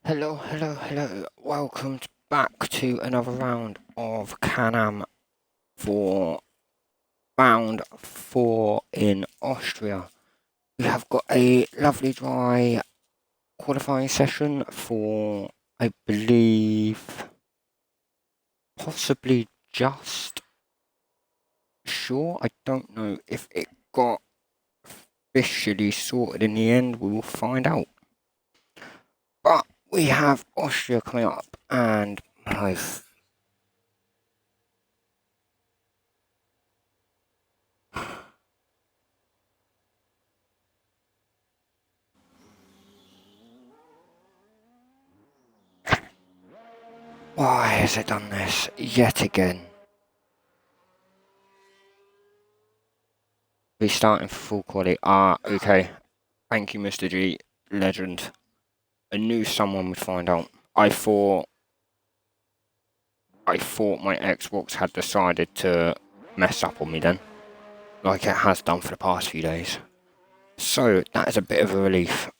Hello, hello, hello. Welcome back to another round of Can-Am for round 4 in Austria. We have got a lovely dry qualifying session for, I believe, possibly just sure. I don't know if it got officially sorted in the end. We will find out. But we have Austria coming up, and my why has it done this yet again? Restarting for full quality. Okay. Thank you, Mr. G. Legend. I knew someone would find out. I thought my Xbox had decided to mess up on me then, like it has done for the past few days. So that is a bit of a relief.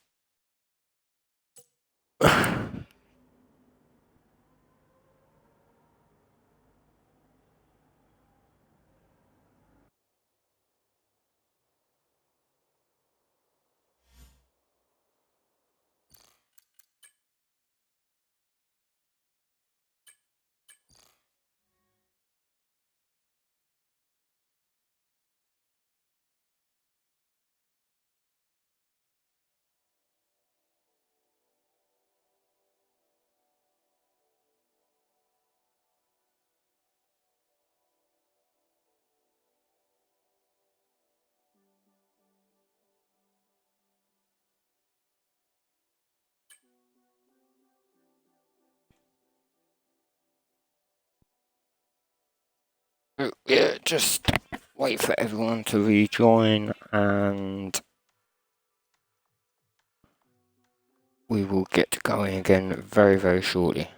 just wait for everyone to rejoin and we will get going again very, very shortly.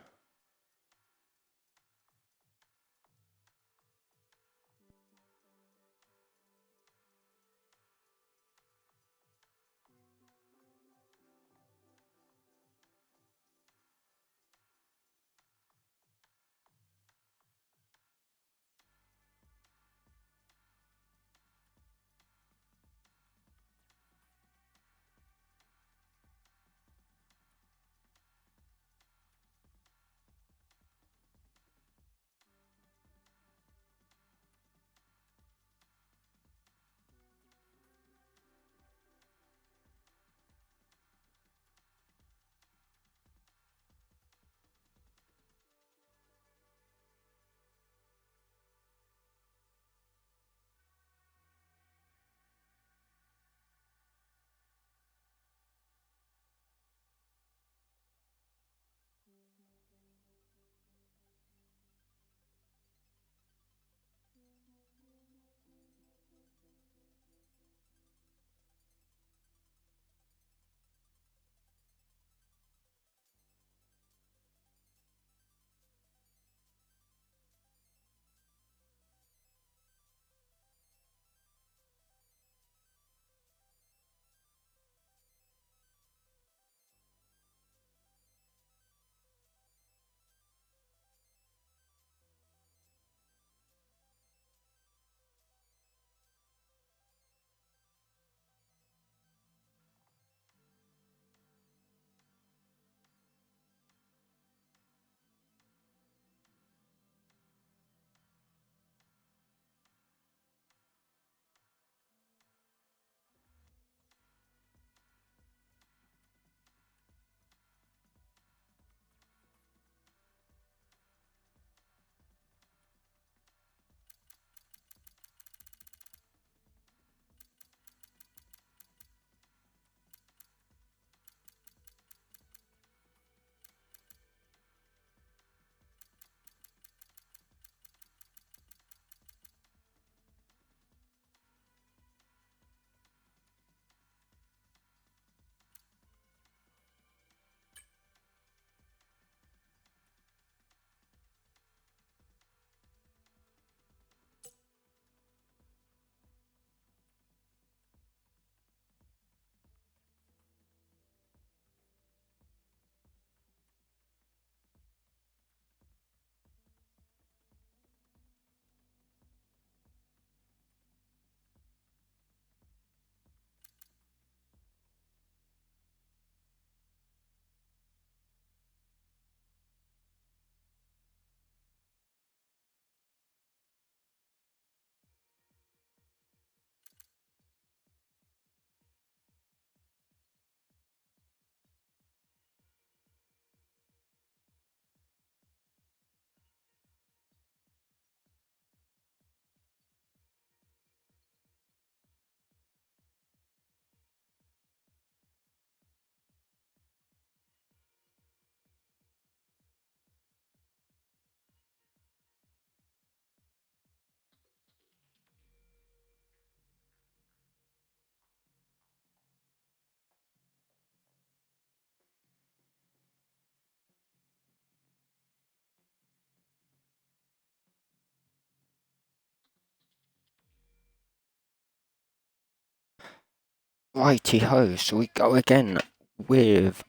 Righty ho, so we go again with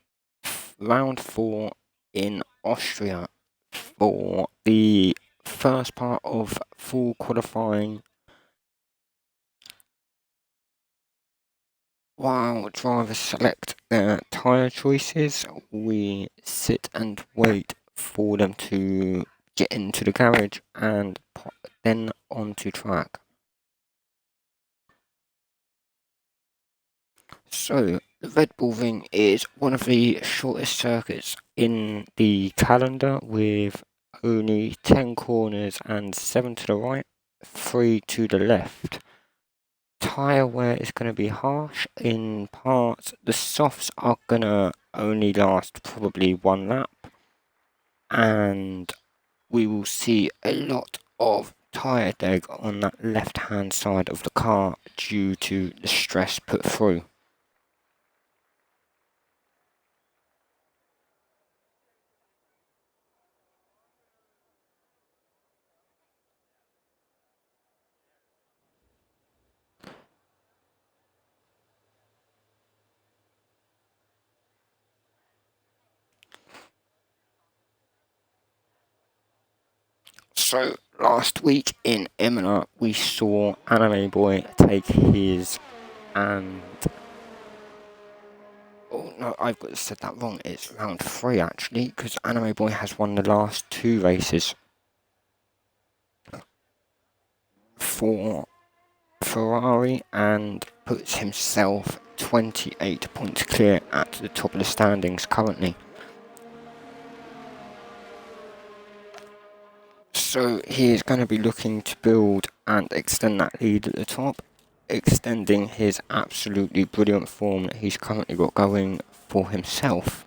round 4 in Austria for the first part of full qualifying. While drivers select their tyre choices, we sit and wait for them to get into the garage and then onto track. So, the Red Bull Ring is one of the shortest circuits in the calendar with only 10 corners and 7 to the right, 3 to the left. Tyre wear is going to be harsh in parts. The softs are going to only last probably 1 lap. And we will see a lot of tyre deg on that left hand side of the car due to the stress put through. So last week in Imola we saw Anime Boy take his and oh no, I've got said that wrong. It's round 3 actually, because Anime Boy has won the last 2 races for Ferrari and puts himself 28 points clear at the top of the standings currently. So he is going to be looking to build and extend that lead at the top, extending his absolutely brilliant form that he's currently got going for himself.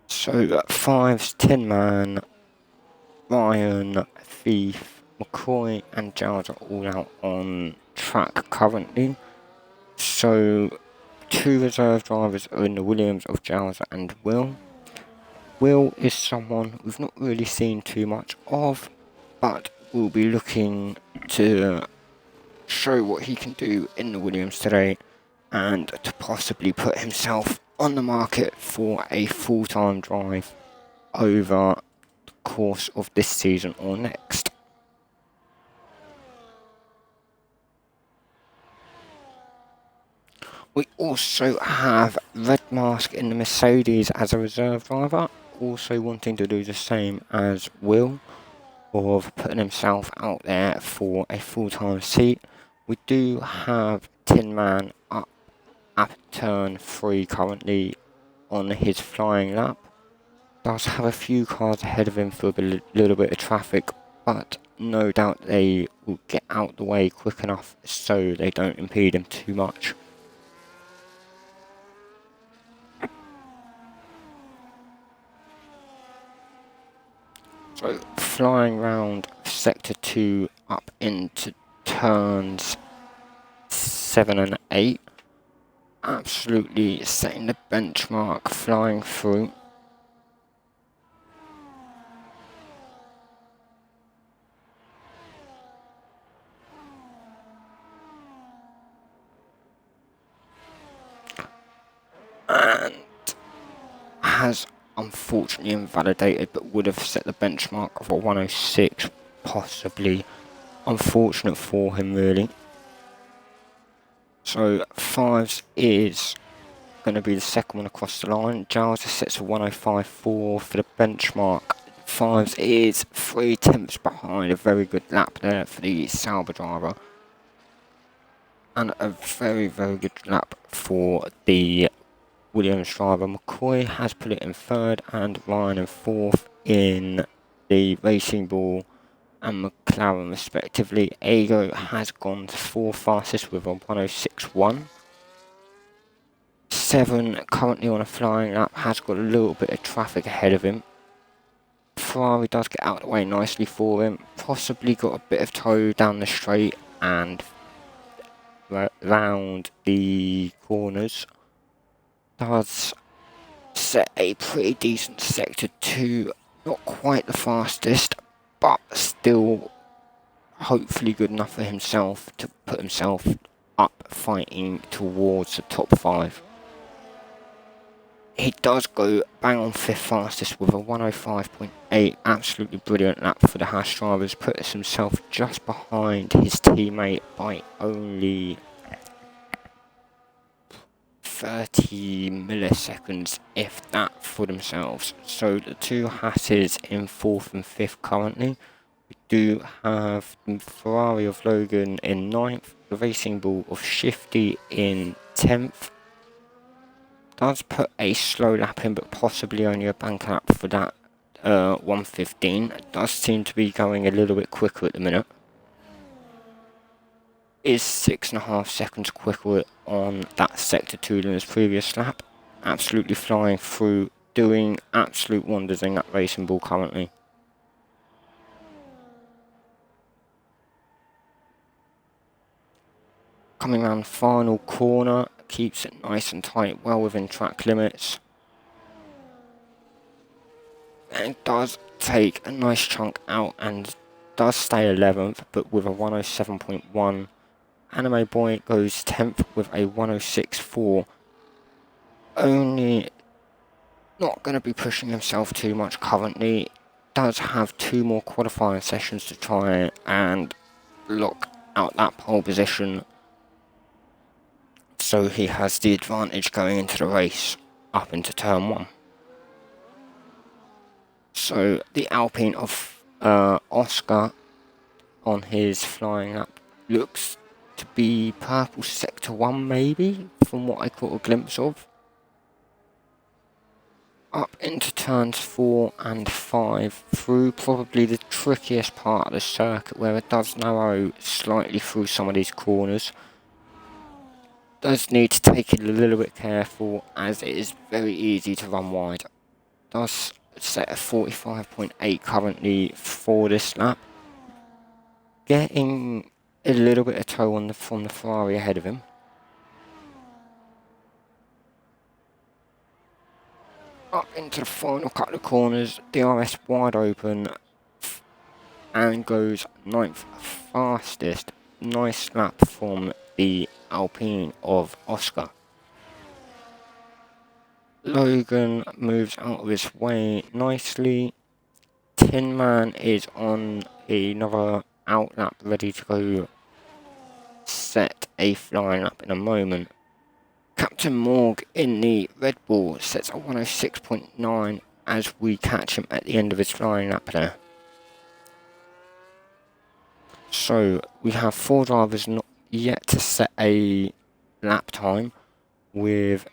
So 5's Tin Man, Ryan, Thief, McCoy and Giles are all out on track currently. So 2 reserve drivers are in the Williams of Giles and Will. Will is someone we've not really seen too much of, but we'll be looking to show what he can do in the Williams today and to possibly put himself on the market for a full-time drive over the course of this season or next. We also have Red Mask in the Mercedes as a reserve driver, also wanting to do the same as Will, of putting himself out there for a full-time seat. We do have Tin Man up at turn 3 currently on his flying lap. Does have a few cars ahead of him for a little bit of traffic, but no doubt they will get out the way quick enough so they don't impede him too much. So flying round sector 2 up into turns 7 and 8, absolutely setting the benchmark, flying through. And has unfortunately invalidated, but would have set the benchmark of a 106, possibly. Unfortunate for him, really. So 5's is going to be the second one across the line. Giles sets a 105.4 for the benchmark. 5's is 3 tenths behind, a very good lap there for the Sauber driver. And a very, very good lap for the Williams driver. McCoy has put it in 3rd and Ryan in 4th in the Racing Ball and McLaren respectively. Ago has gone to 4th fastest with a 106.1. 7 currently on a flying lap, has got a little bit of traffic ahead of him. Ferrari does get out of the way nicely for him, possibly got a bit of tow down the straight and round the corners. Does set a pretty decent sector 2, not quite the fastest, but still hopefully good enough for himself to put himself up fighting towards the top 5. He does go bang on 5th fastest with a 105.8, absolutely brilliant lap for the Haas drivers, puts himself just behind his teammate by only 30 milliseconds, if that, for themselves. So the 2 Hasses in 4th and 5th currently. We do have the Ferrari of Logan in 9th, the Racing Bull of Shifty in 10th. Does put a slow lap in, but possibly only a bank lap for that 115. Does seem to be going a little bit quicker at the minute. Is 6.5 seconds quicker on that sector 2 than his previous lap. Absolutely flying through doing absolute wonders in that racing ball currently. Coming around the final corner, keeps it nice and tight, well within track limits. And does take a nice chunk out and does stay 11th, but with a 107.1. Anime Boy goes 10th with a 106.4. Only not going to be pushing himself too much currently. Does have 2 more qualifying sessions to try and lock out that pole position. So he has the advantage going into the race up into turn 1. So the Alpine of Oscar on his flying lap looks to be purple sector 1 maybe, from what I caught a glimpse of. Up into turns 4 and 5 through probably the trickiest part of the circuit, where it does narrow slightly through some of these corners. Does need to take it a little bit careful, as it is very easy to run wide. Does set a 45.8 currently for this lap. Getting a little bit of toe on from the Ferrari ahead of him. Up into the final couple of corners, DRS wide open and goes 9th fastest. Nice lap from the Alpine of Oscar. Logan moves out of his way nicely. Tin Man is on another out lap, ready to go set a flying lap in a moment. Captain Morg in the Red Bull sets a 106.9 as we catch him at the end of his flying lap there. So we have 4 drivers not yet to set a lap time, with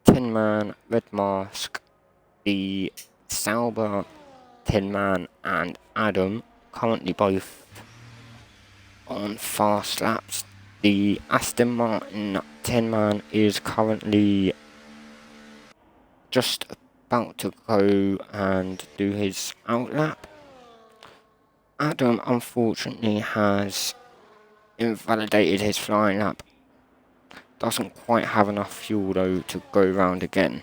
Tin Man, Red Mask, the Sauber, Tin Man and Adam currently both on fast laps. The Aston Martin Tin Man is currently just about to go and do his out lap. Adam unfortunately has invalidated his flying lap. Doesn't quite have enough fuel though to go round again.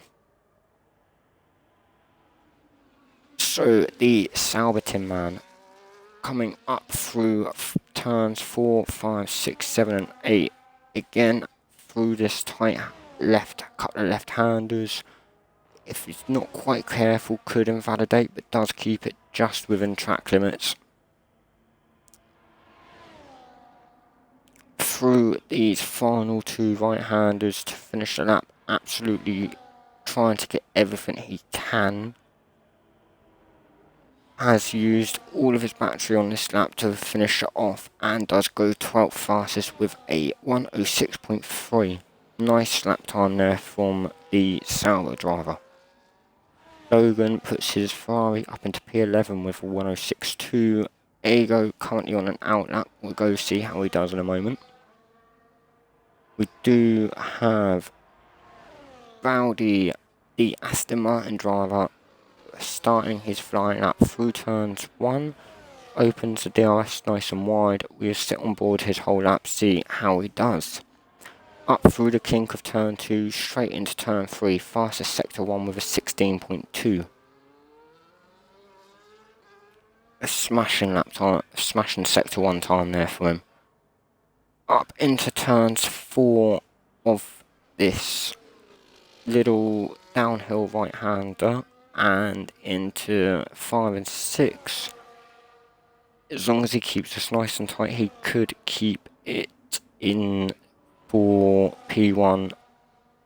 So the Sauber Tin Man coming up through turns 4, 5, 6, 7 and 8. Again through this tight couple of left-handers. If he's not quite careful, could invalidate, but does keep it just within track limits. Through these final 2 right-handers to finish the lap, absolutely trying to get everything he can. Has used all of his battery on this lap to finish it off and does go 12th fastest with a 106.3. Nice lap time there from the Sauber driver. Logan puts his Ferrari up into P11 with a 106.2. Ego currently on an out lap. We'll go see how he does in a moment. We do have Rowdy, the Aston Martin driver, starting his flying lap through turns 1. Opens the DRS nice and wide. We'll sit on board his whole lap, see how he does. Up through the kink of turn 2, straight into turn 3, fastest sector 1 with a 16.2. A smashing lap time, smashing sector 1 time there for him. Up into turns 4 of this little downhill right-hander and into 5 and 6. As long as he keeps this nice and tight, he could keep it in for P1.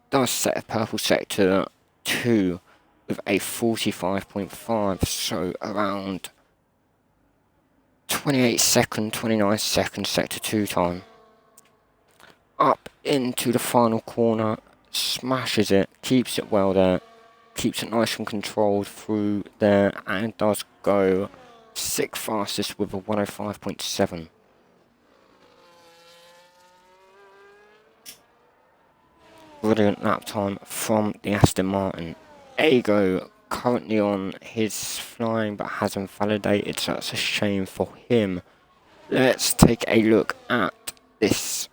Does set a purple sector 2 with a 45.5, so around 28 second, 29 second sector 2 time. Up into the final corner, smashes it, keeps it well there, keeps it nice and controlled through there, and does go 6th fastest with a 105.7. Brilliant lap time from the Aston Martin. Ego currently on his flying but hasn't validated, so that's a shame for him. Let's take a look at this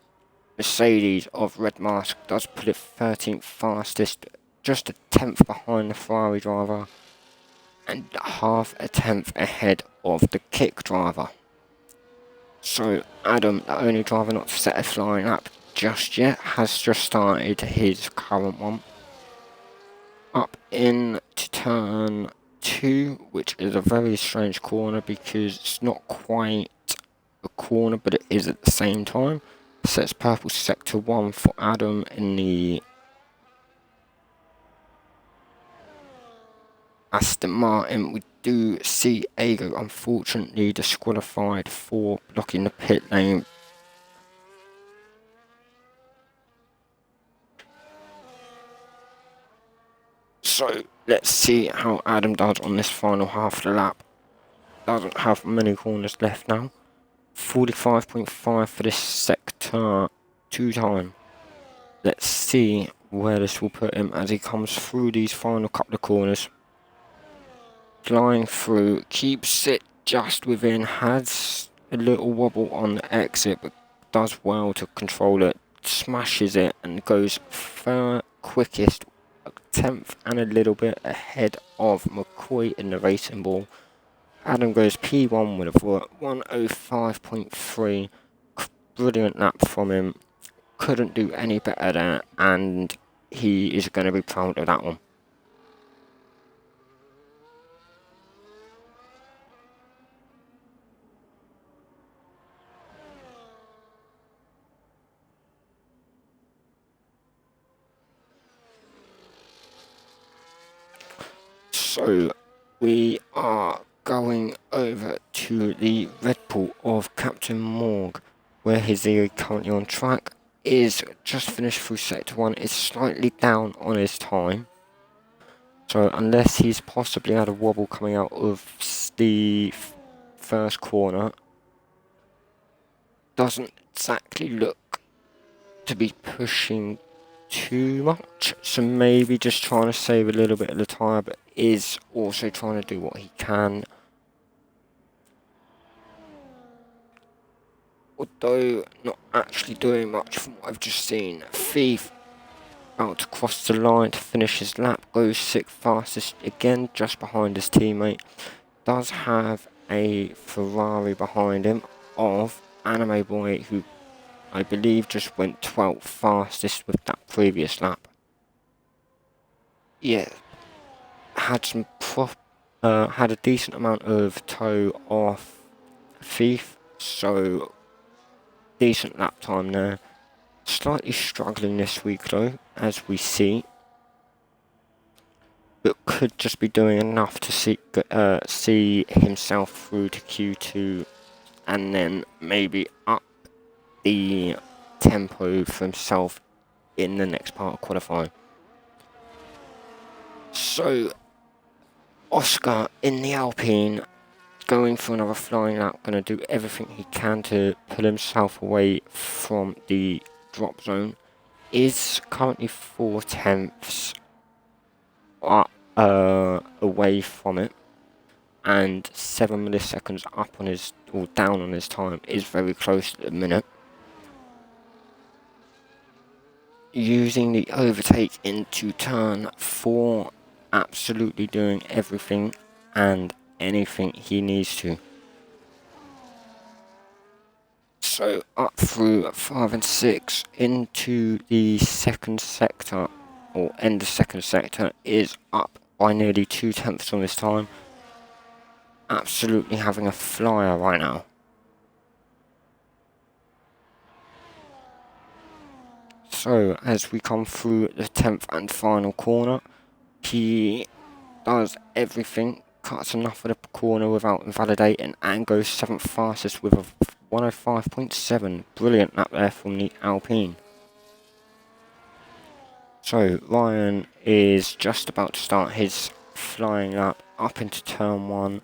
Mercedes of Red Mask. Does put it 13th fastest, just a 10th behind the Ferrari driver, and half a 10th ahead of the Kick driver. So Adam, the only driver not to set a flying lap just yet, has just started his current one. Up into turn 2, which is a very strange corner because it's not quite a corner, but it is at the same time. Sets purple sector 1 for Adam in the Aston Martin. We do see Ago unfortunately disqualified for blocking the pit lane. So let's see how Adam does on this final half of the lap. Doesn't have many corners left now. 45.5 for this sector 2 time. Let's see where this will put him as he comes through these final couple of corners. Flying through, keeps it just within, has a little wobble on the exit, but does well to control it, smashes it and goes far quickest, a 10th and a little bit ahead of McCoy in the racing ball. Adam goes P1 with a 105.3, brilliant lap from him, couldn't do any better there, and he is going to be proud of that one. So we are going over to the Red Bull of Captain Morg, where he's currently on track, is just finished through sector 1, is slightly down on his time. So unless he's possibly had a wobble coming out of the first corner, doesn't exactly look to be pushing too much, so maybe just trying to save a little bit of the tyre, but is also trying to do what he can. Although not actually doing much from what I've just seen. Thief about to cross the line to finish his lap, goes 6th fastest again, just behind his teammate. Does have a Ferrari behind him of Anime Boy, who I believe just went 12th fastest with that previous lap. Yeah, had a decent amount of tow off Thief, so decent lap time there. Slightly struggling this week though, as we see, but could just be doing enough to see himself through to Q2 and then maybe up the tempo for himself in the next part of qualifying. So Oscar in the Alpine, going for another flying lap, going to do everything he can to pull himself away from the drop zone, is currently 4/10 away from it, and 7 milliseconds up on his, or down on his time, is very close at the minute. Using the overtake into turn 4, absolutely doing everything and anything he needs to. So up through 5 and 6 into the second sector, or end of second sector, is up by nearly 2/10 on this time. Absolutely having a flyer right now. So as we come through the 10th and final corner, he does everything, cuts enough of the corner without invalidating, and goes 7th fastest with a 105.7. Brilliant lap there from the Alpine. So Ryan is just about to start his flying lap up into turn 1.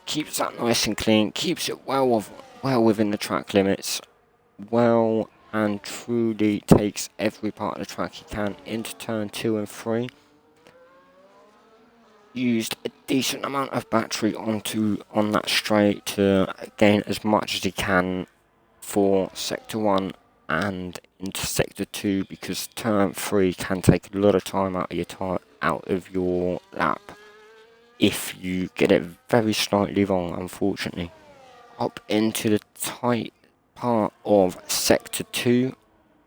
Keeps that nice and clean, keeps it well within the track limits, well and truly takes every part of the track he can into turn 2 and 3. used a decent amount of battery on that straight to gain as much as he can for sector 1 and into sector 2, because turn 3 can take a lot of time out of your lap if you get it very slightly wrong, unfortunately. Up into the tight part of sector 2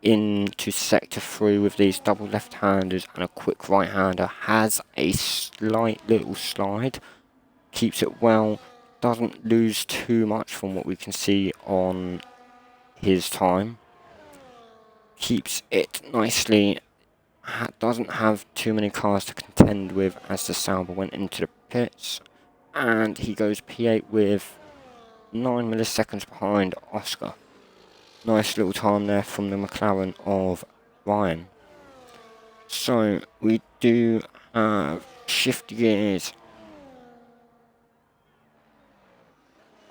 into sector 3 with these double left-handers and a quick right-hander. Has a slight little slide, keeps it well, doesn't lose too much from what we can see on his time. Keeps it nicely, doesn't have too many cars to contend with as the Sauber went into the pits. And he goes P8 with 9 milliseconds behind Oscar. Nice little time there from the McLaren of Ryan. So we do have shift gears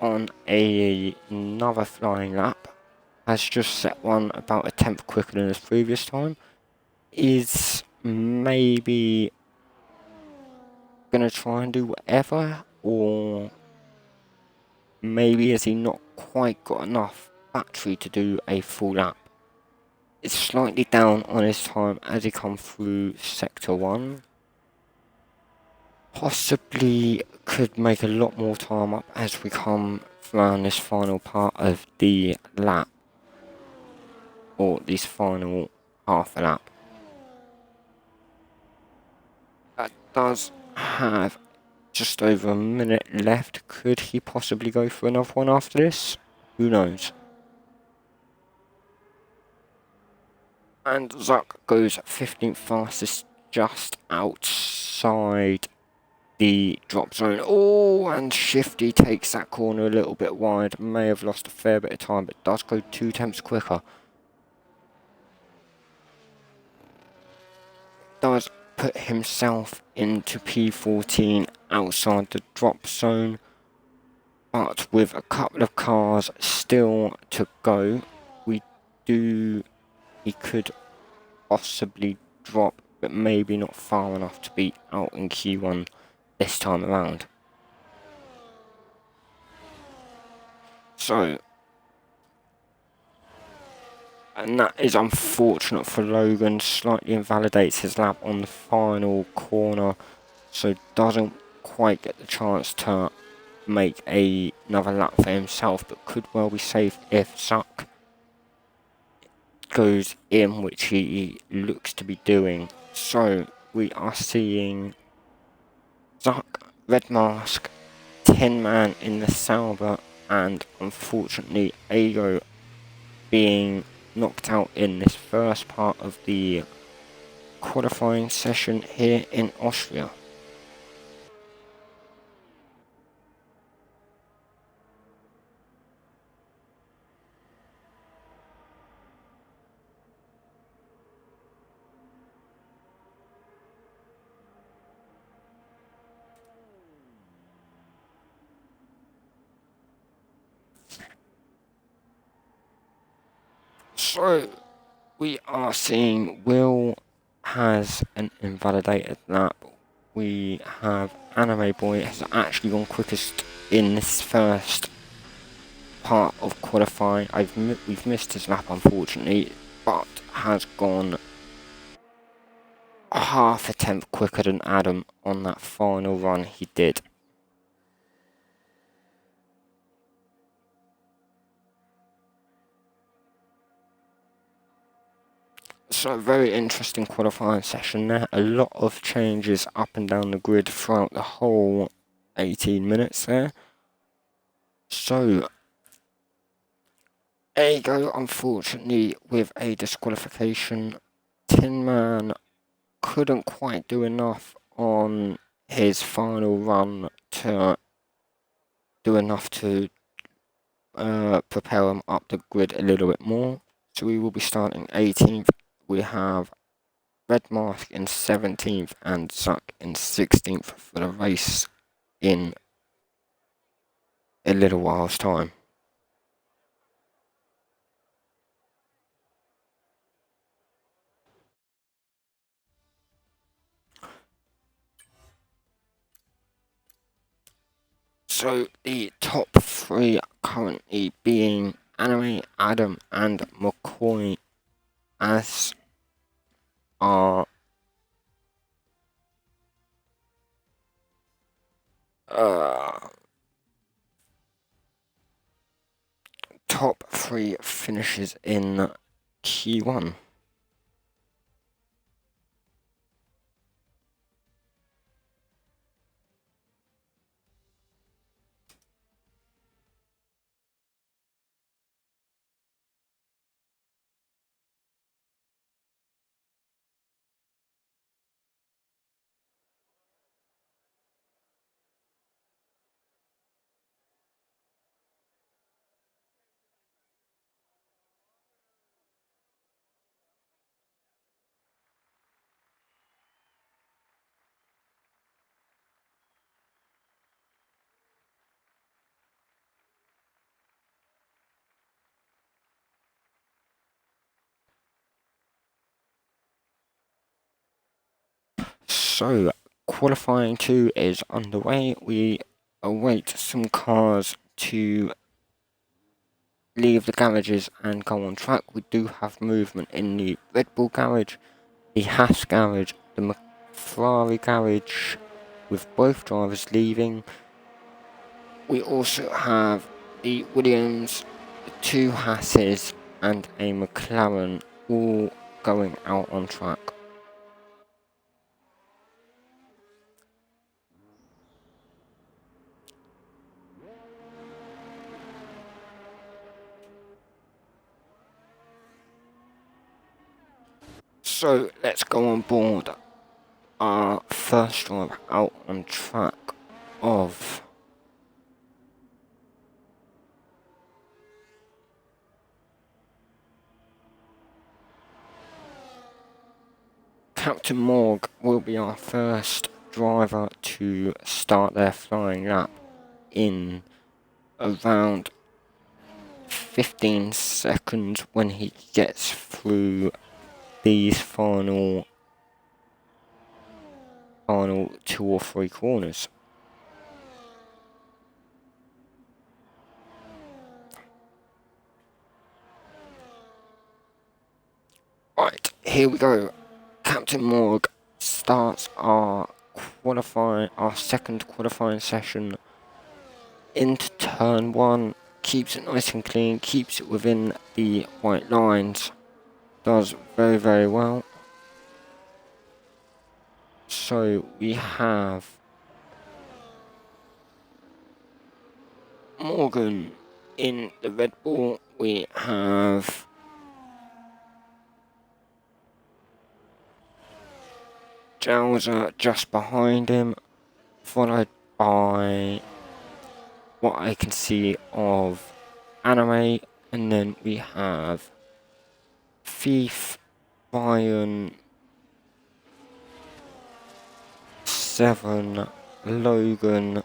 on another flying lap. Has just set one about a tenth quicker than his previous time. Is maybe gonna try and do whatever, or maybe has he not quite got enough battery to do a full lap? It's slightly down on his time as he comes through sector 1. Possibly could make a lot more time up as we come around this final part of the lap, or this final half a lap. That does have just over a minute left. Could he possibly go for another one after this? Who knows? And Zuck goes 15th fastest, just outside the drop zone. Oh, and Shifty takes that corner a little bit wide. May have lost a fair bit of time, but does go 2 tenths quicker. Does put himself into P14 outside the drop zone, but with a couple of cars still to go, he could possibly drop, but maybe not far enough to be out in Q1 this time around. So, and that is unfortunate for Logan. Slightly invalidates his lap on the final corner, so doesn't quite get the chance to make another lap for himself, but could well be safe if Zuck goes in, which he looks to be doing. So we are seeing Zuck, Red Mask, Tin Man in the Sauber, and unfortunately Ago being knocked out in this first part of the qualifying session here in Austria. So we are seeing Will has an invalidated lap. We have Anime Boy has actually gone quickest in this first part of qualifying. We've missed his lap unfortunately, but has gone half a tenth quicker than Adam on that final run he did. So a very interesting qualifying session there. A lot of changes up and down the grid throughout the whole 18 minutes there. So Ago, unfortunately, with a disqualification. Tin Man couldn't quite do enough on his final run to do enough to propel him up the grid a little bit more. So we will be starting 18th. We have Red Mask in 17th and Zuck in 16th for the race in a little while's time. So the top three currently being Anime, Adam and McCoy as our top three finishes in Q1. So qualifying 2 is underway. We await some cars to leave the garages and go on track. We do have movement in the Red Bull garage, the Haas garage, the Ferrari garage, with both drivers leaving. We also have the Williams, the two Haas's and a McLaren all going out on track. So let's go on board our first driver out on track of Captain Morg will be our first driver to start their flying lap in around 15 seconds when he gets through these final 2 or 3 corners. Right, here we go. Captain Morg starts our second qualifying session into turn 1, keeps it nice and clean, keeps it within the white lines, does very, very well. So we have Morgan in the Red Bull, we have Jowser just behind him, followed by what I can see of Anime, and then we have Thief, Brian, 7, Logan,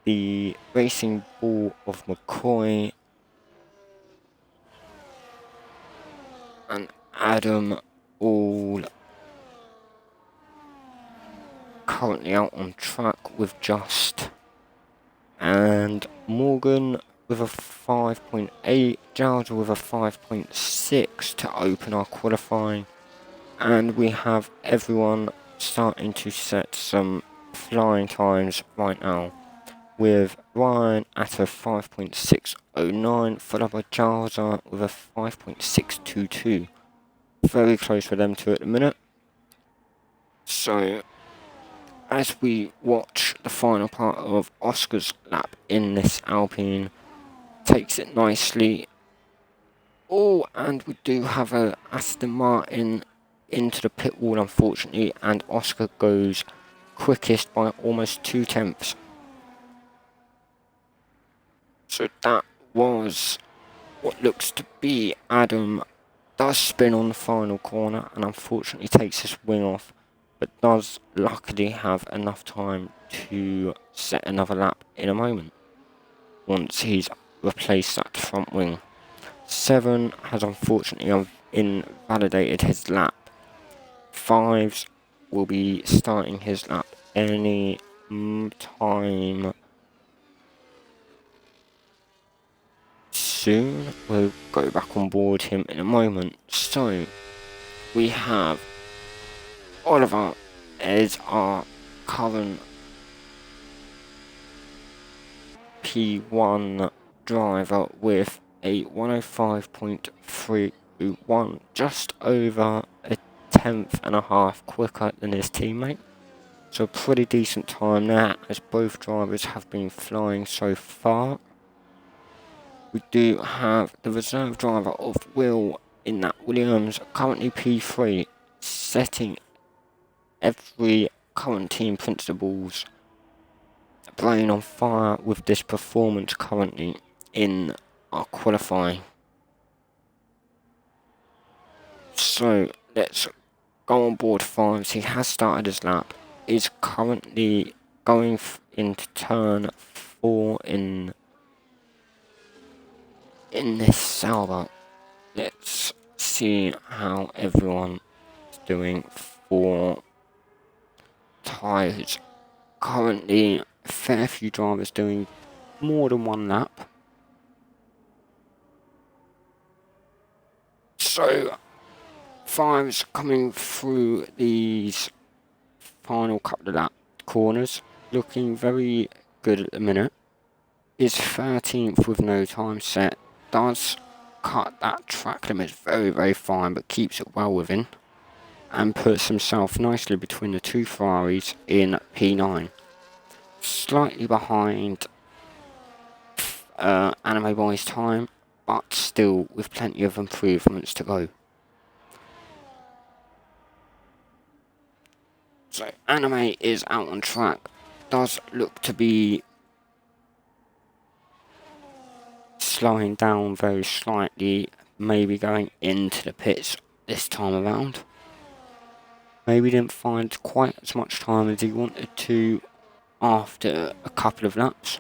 the Racing Ball of McCoy, and Adam, all currently out on track with Just, and Morgan with a 5.8, Giles with a 5.6 to open our qualifying, and we have everyone starting to set some flying times right now, with Ryan at a 5.609, followed by Giles with a 5.622. Very close for them two at the minute. So as we watch the final part of Oscar's lap in this Alpine, takes it nicely. Oh, and we do have a Aston Martin into the pit wall, unfortunately, and Oscar goes quickest by almost 0.2. So that was what looks to be Adam. Does spin on the final corner and unfortunately takes his wing off, but does luckily have enough time to set another lap in a moment once he's replaced that front wing. 7 has unfortunately invalidated his lap. 5's will be starting his lap any time soon. We'll go back on board him in a moment. So we have Oliver as our current P1 driver with a 105.31, just over a tenth and a half quicker than his teammate. So a pretty decent time there, as both drivers have been flying so far. We do have the reserve driver of Will in that Williams, currently P3, setting every current team principal's brain on fire with this performance currently in our qualifying. So let's go on board Fives. He has started his lap, is currently going into turn 4 in this Sauber. Let's see how everyone is doing for tyres. Currently, a fair few drivers doing more than one lap. So, Fives coming through these final couple of lap corners, looking very good at the minute. Is 13th with no time set, does cut that track limit very, very fine, but keeps it well within, and puts himself nicely between the two Ferraris in P9. Slightly behind Anime Boy's time, but still with plenty of improvements to go. So Anime is out on track, does look to be slowing down very slightly, maybe going into the pits this time around. Maybe didn't find quite as much time as he wanted to after a couple of laps.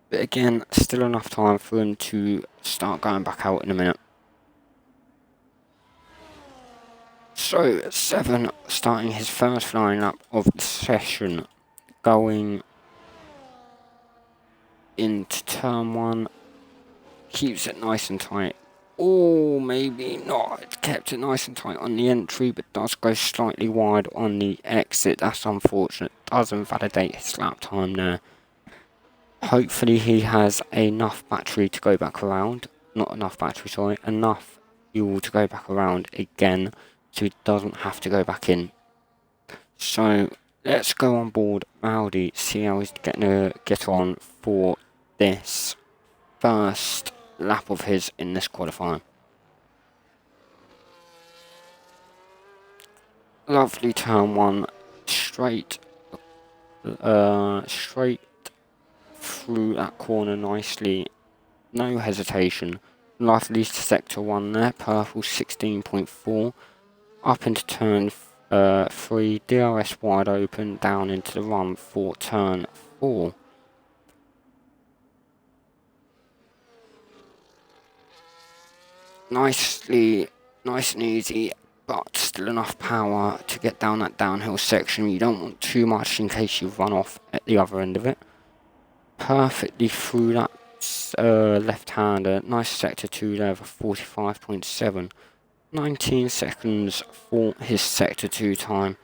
But again, still enough time for him to start going back out in a minute. So, 7 starting his first flying lap of the session, going into turn 1, keeps it nice and tight. Or maybe not, it kept it nice and tight on the entry, but does go slightly wide on the exit. That's unfortunate, does invalidate his lap time there. Hopefully he has enough battery to go back around, not enough battery, sorry, enough fuel to go back around again, so he doesn't have to go back in. So let's go on board Audi, see how he's getting to get on for this first lap of his in this qualifying. Lovely turn 1, straight through that corner nicely, no hesitation. Lovely sector 1 there, purple 16.4, up into turn 3, DRS wide open, down into the run for turn 4. Nice and easy, but still enough power to get down that downhill section. You don't want too much in case you run off at the other end of it. Perfectly through that left-hander. Nice sector 2 there for 45.7. 19 seconds for his sector 2 time.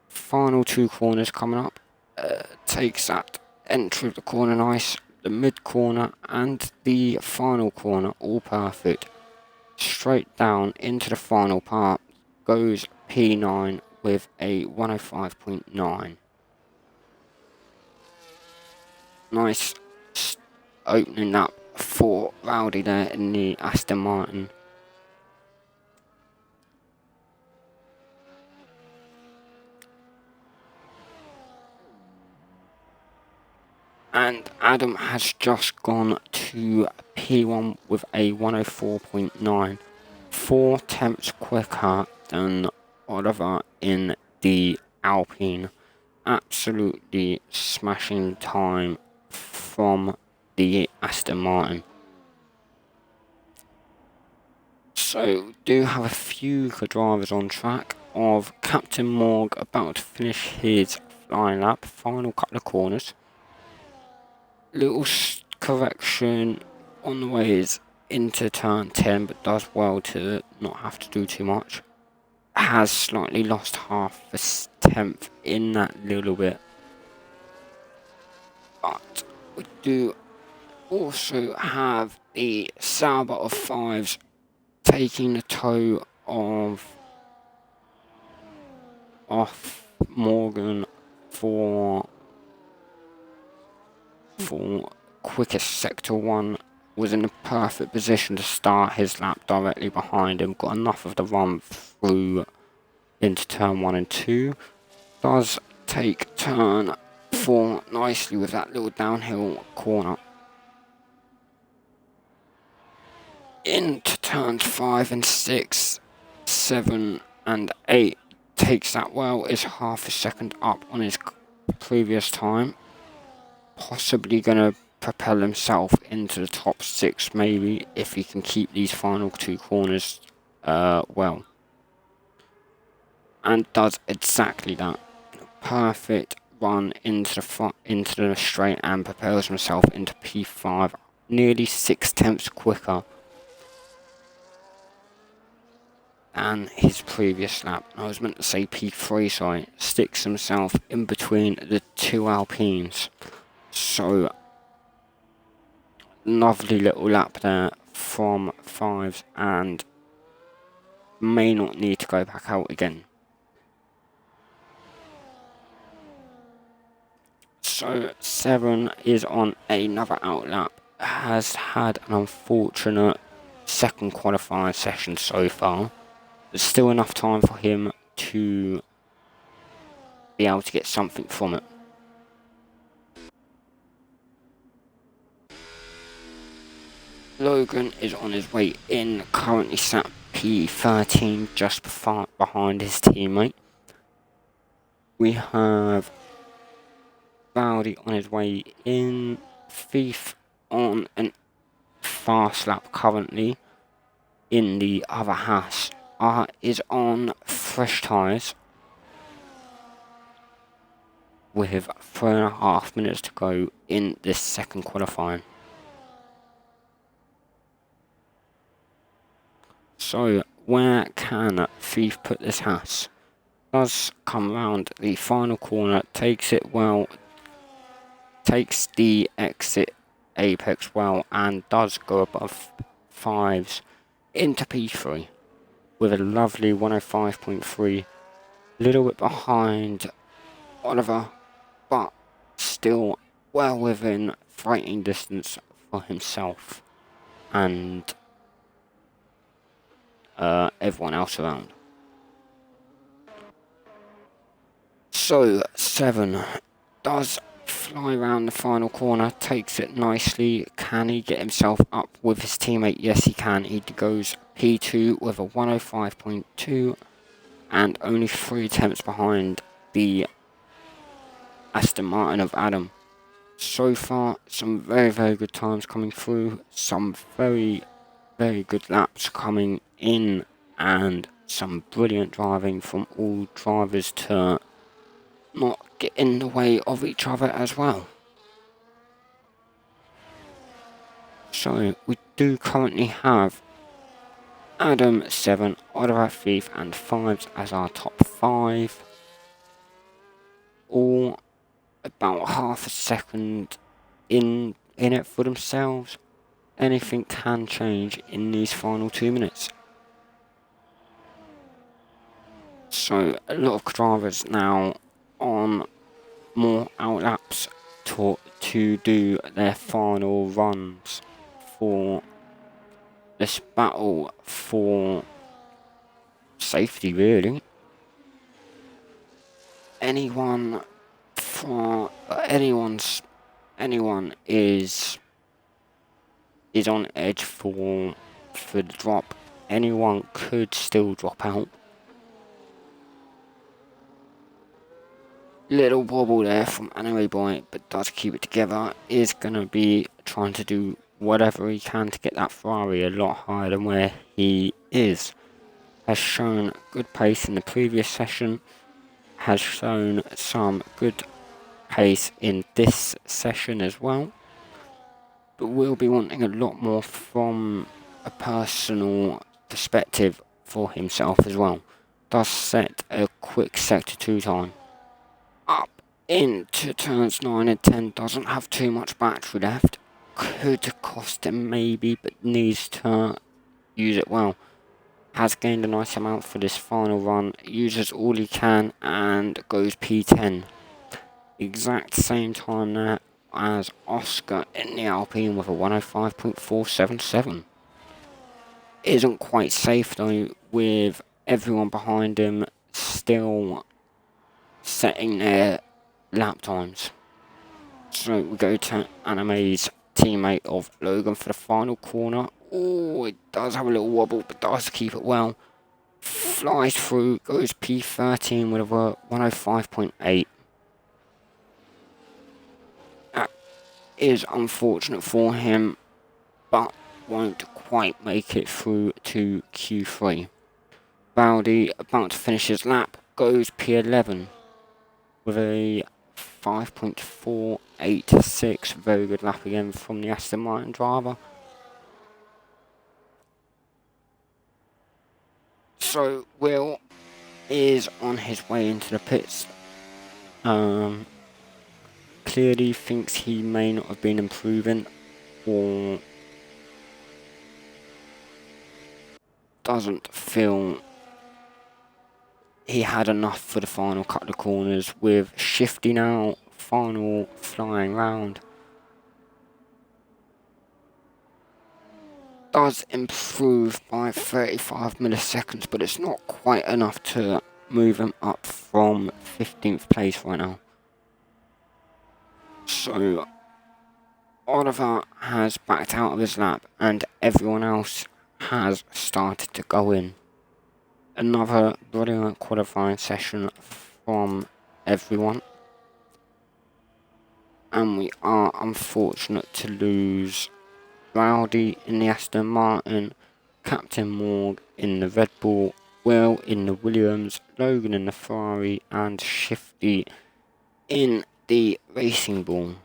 Final 2 corners coming up. Takes that entry of the corner nice, the mid corner and the final corner all perfect. Straight down into the final part, goes P9 with a 105.9. Nice opening up for Rowdy there in the Aston Martin. And Adam has just gone to P1 with a 104.9. 4 tenths quicker than Oliver in the Alpine. Absolutely smashing time from the Aston Martin. So do have a few good drivers on track. of Captain Morg about to finish his flying lap, final couple of corners. Little correction on the way is into turn 10, but does well to not have to do too much. Has slightly lost half a tenth in that little bit, but we do also have the Sauber of fives taking the toe off Morgan for quickest sector 1. Was in a perfect position to start his lap directly behind him, got enough of the run through into turn 1 and 2. Does take turn 4 nicely with that little downhill corner. Into turns 5 and 6, 7 and 8. Takes that well, is half a second up on his previous time. Possibly going to propel himself into the top 6 maybe, if he can keep these final 2 corners well. And does exactly that. Perfect run into the straight and propels himself into P5, nearly 6 tenths quicker than his previous lap. I was meant to say P3, sorry. Sticks himself in between the 2 Alpines. So, lovely little lap there from fives, and may not need to go back out again. So 7 is on another out lap. Has had an unfortunate second qualifying session so far. There's still enough time for him to be able to get something from it. Logan is on his way in, currently sat P13 just behind his teammate. We have Valdi on his way in, Thief on a fast lap currently in the other Haas. Is on fresh tyres with 3.5 minutes to go in this second qualifying. So where can Thief put this Haas? Does come around the final corner, takes it well, takes the exit apex well, and does go above 5s into P3 with a lovely 105.3, little bit behind Oliver, but still well within fighting distance for himself and everyone else around. So 7 does fly around the final corner, takes it nicely. Can he get himself up with his teammate? Yes, he can. He goes P2 with a 105.2 and only 3 attempts behind the Aston Martin of Adam. So far, some very, very good times coming through, some very, very good laps coming in, and some brilliant driving from all drivers to not get in the way of each other as well. So we do currently have Adam 7, Oliver Thief and 5s as our top 5. All about half a second in it for themselves. Anything can change in these final 2 minutes. So a lot of drivers now on more outlaps to do their final runs for this battle for safety, really. Anyone is on edge for the drop. Anyone could still drop out. Little wobble there from Anime Boy, but does keep it together. Is gonna be trying to do whatever he can to get that Ferrari a lot higher than where he is. has shown good pace in the previous session, has shown some good pace in this session as well, but we'll be wanting a lot more from a personal perspective for himself as well. Does set a quick sector 2 time. Up into turns 9 and 10, doesn't have too much battery left. Could cost him maybe, but needs to use it well. Has gained a nice amount for this final run, uses all he can and goes P10. Exact same time there as Oscar in the Alpine with a 105.477. Isn't quite safe though, with everyone behind him still setting their lap times. So we go to Anime's teammate of Logan for the final corner. Oh, it does have a little wobble, but does keep it well. Flies through, goes P13 with a 105.8. That is unfortunate for him, but won't quite make it through to Q3. Valdi, about to finish his lap, goes P11 with a 5.486. Very good lap again from the Aston Martin driver. So Will is on his way into the pits. Clearly thinks he may not have been improving, or doesn't feel he had enough for the final couple of corners, with Shifty now final flying round. Does improve by 35 milliseconds, but it's not quite enough to move him up from 15th place right now. So Oliver has backed out of his lap and everyone else has started to go in. Another brilliant qualifying session from everyone. And we are unfortunate to lose Rowdy in the Aston Martin, Captain Morg in the Red Bull, Will in the Williams, Logan in the Ferrari, and Shifty in the Racing Bull.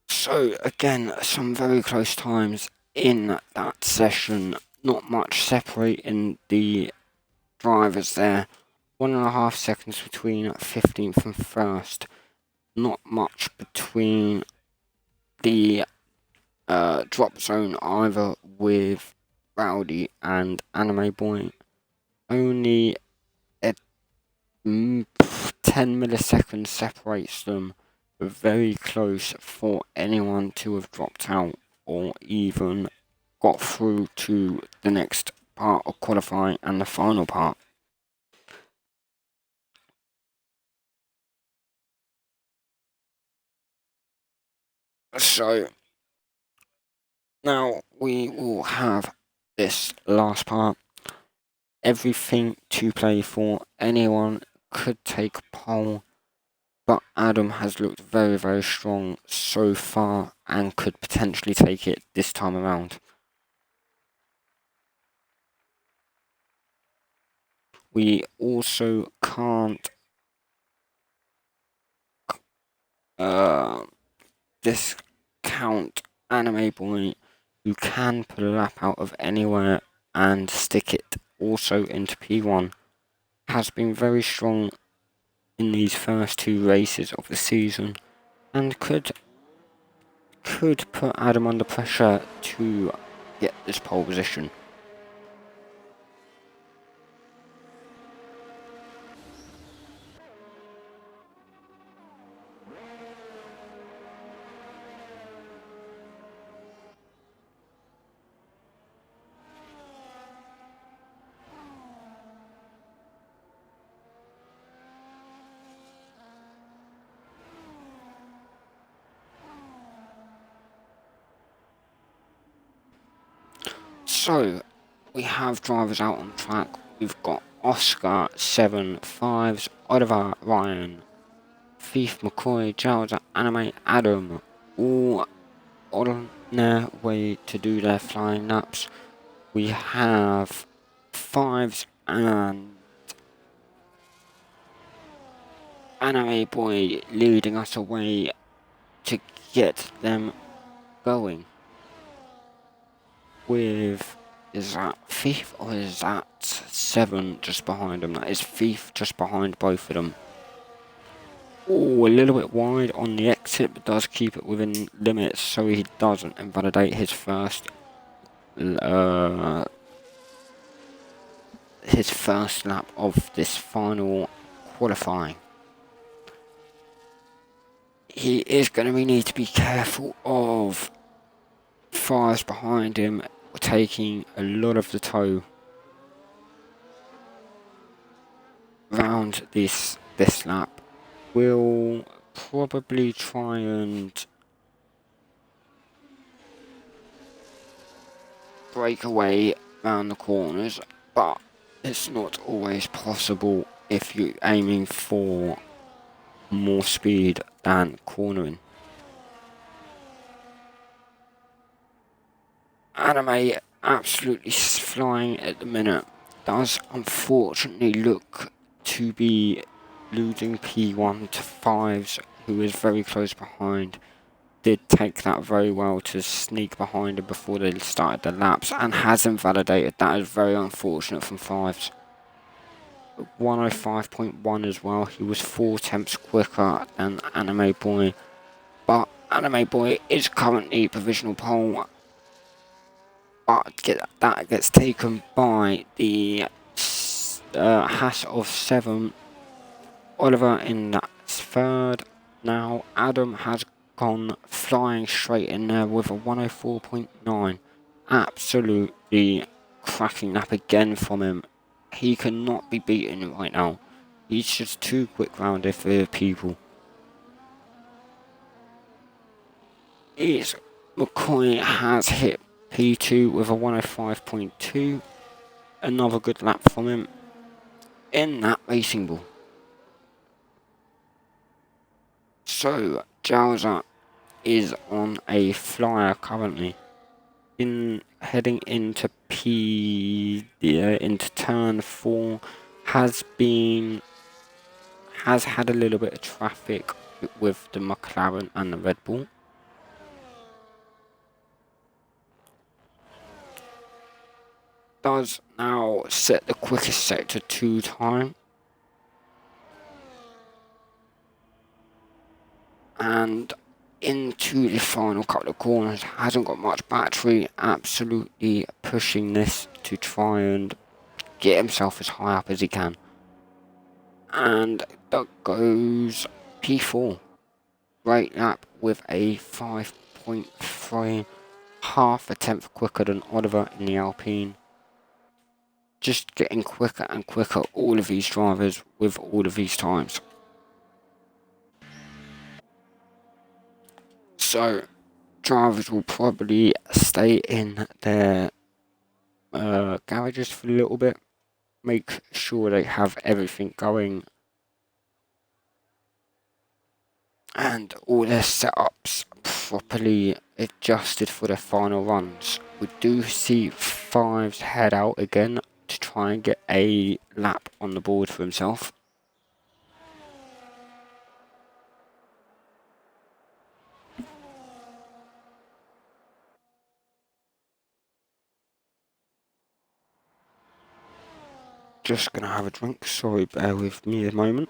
So again, some very close times in that session. Not much separating the drivers there. 1.5 seconds between 15th and 1st. Not much between the drop zone either, with Rowdy and Anime Boy. Only a 10 milliseconds separates them. Very close for anyone to have dropped out or even got through to the next part of qualifying and the final part. So now we will have this last part. Everything to play for. Anyone could take pole, but Adam has looked very, very strong so far and could potentially take it this time around. We also can't discount Anime Boy, who can pull a lap out of anywhere and stick it also into P1. Has been very strong in these first 2 races of the season and could could put Adam under pressure to get this pole position. So, we have drivers out on track. We've got Oscar, 7-5s, Oliver, Ryan, Thief, McCoy, Giles, Anime, Adam, all on their way to do their flying laps. We have 5s and Anime Boy leading us away to get them going. With, is that Thief or is that 7 just behind them? That is Thief just behind both of them. Oh, a little bit wide on the exit, but does keep it within limits, so he doesn't invalidate his first lap of this final qualifying. He is going to need to be careful of fires behind him taking a lot of the tow round this lap. We'll probably try and break away round the corners, but it's not always possible if you're aiming for more speed than cornering. Anime absolutely flying at the minute. Does unfortunately look to be losing P1 to 5s, who is very close behind. Did take that very well to sneak behind him before they started the laps, and has invalidated. That is very unfortunate from 5s. 105.1 as well. He was 4 tenths quicker than Anime Boy, but Anime Boy is currently provisional pole. But that gets taken by the Haas of 7. Oliver in that 3rd. Now Adam has gone flying straight in there with a 104.9. Absolutely cracking lap again from him. He cannot be beaten right now. He's just too quick rounded for people. McCoy has hit P2 with a 105.2. Another good lap from him in that racing ball. So, Jowser is on a flyer currently. Heading into into turn 4, has had a little bit of traffic with the McLaren and the Red Bull. Does now set the quickest sector 2 time. And into the final couple of corners, hasn't got much battery, absolutely pushing this to try and get himself as high up as he can. And that goes P4. Great lap with a 5.3, half a tenth quicker than Oliver in the Alpine. Just getting quicker and quicker, all of these drivers with all of these times. So, drivers will probably stay in their garages for a little bit, make sure they have everything going and all their setups properly adjusted for their final runs. We do see 5s head out again to try and get a lap on the board for himself. Just gonna have a drink, sorry, bear with me a moment.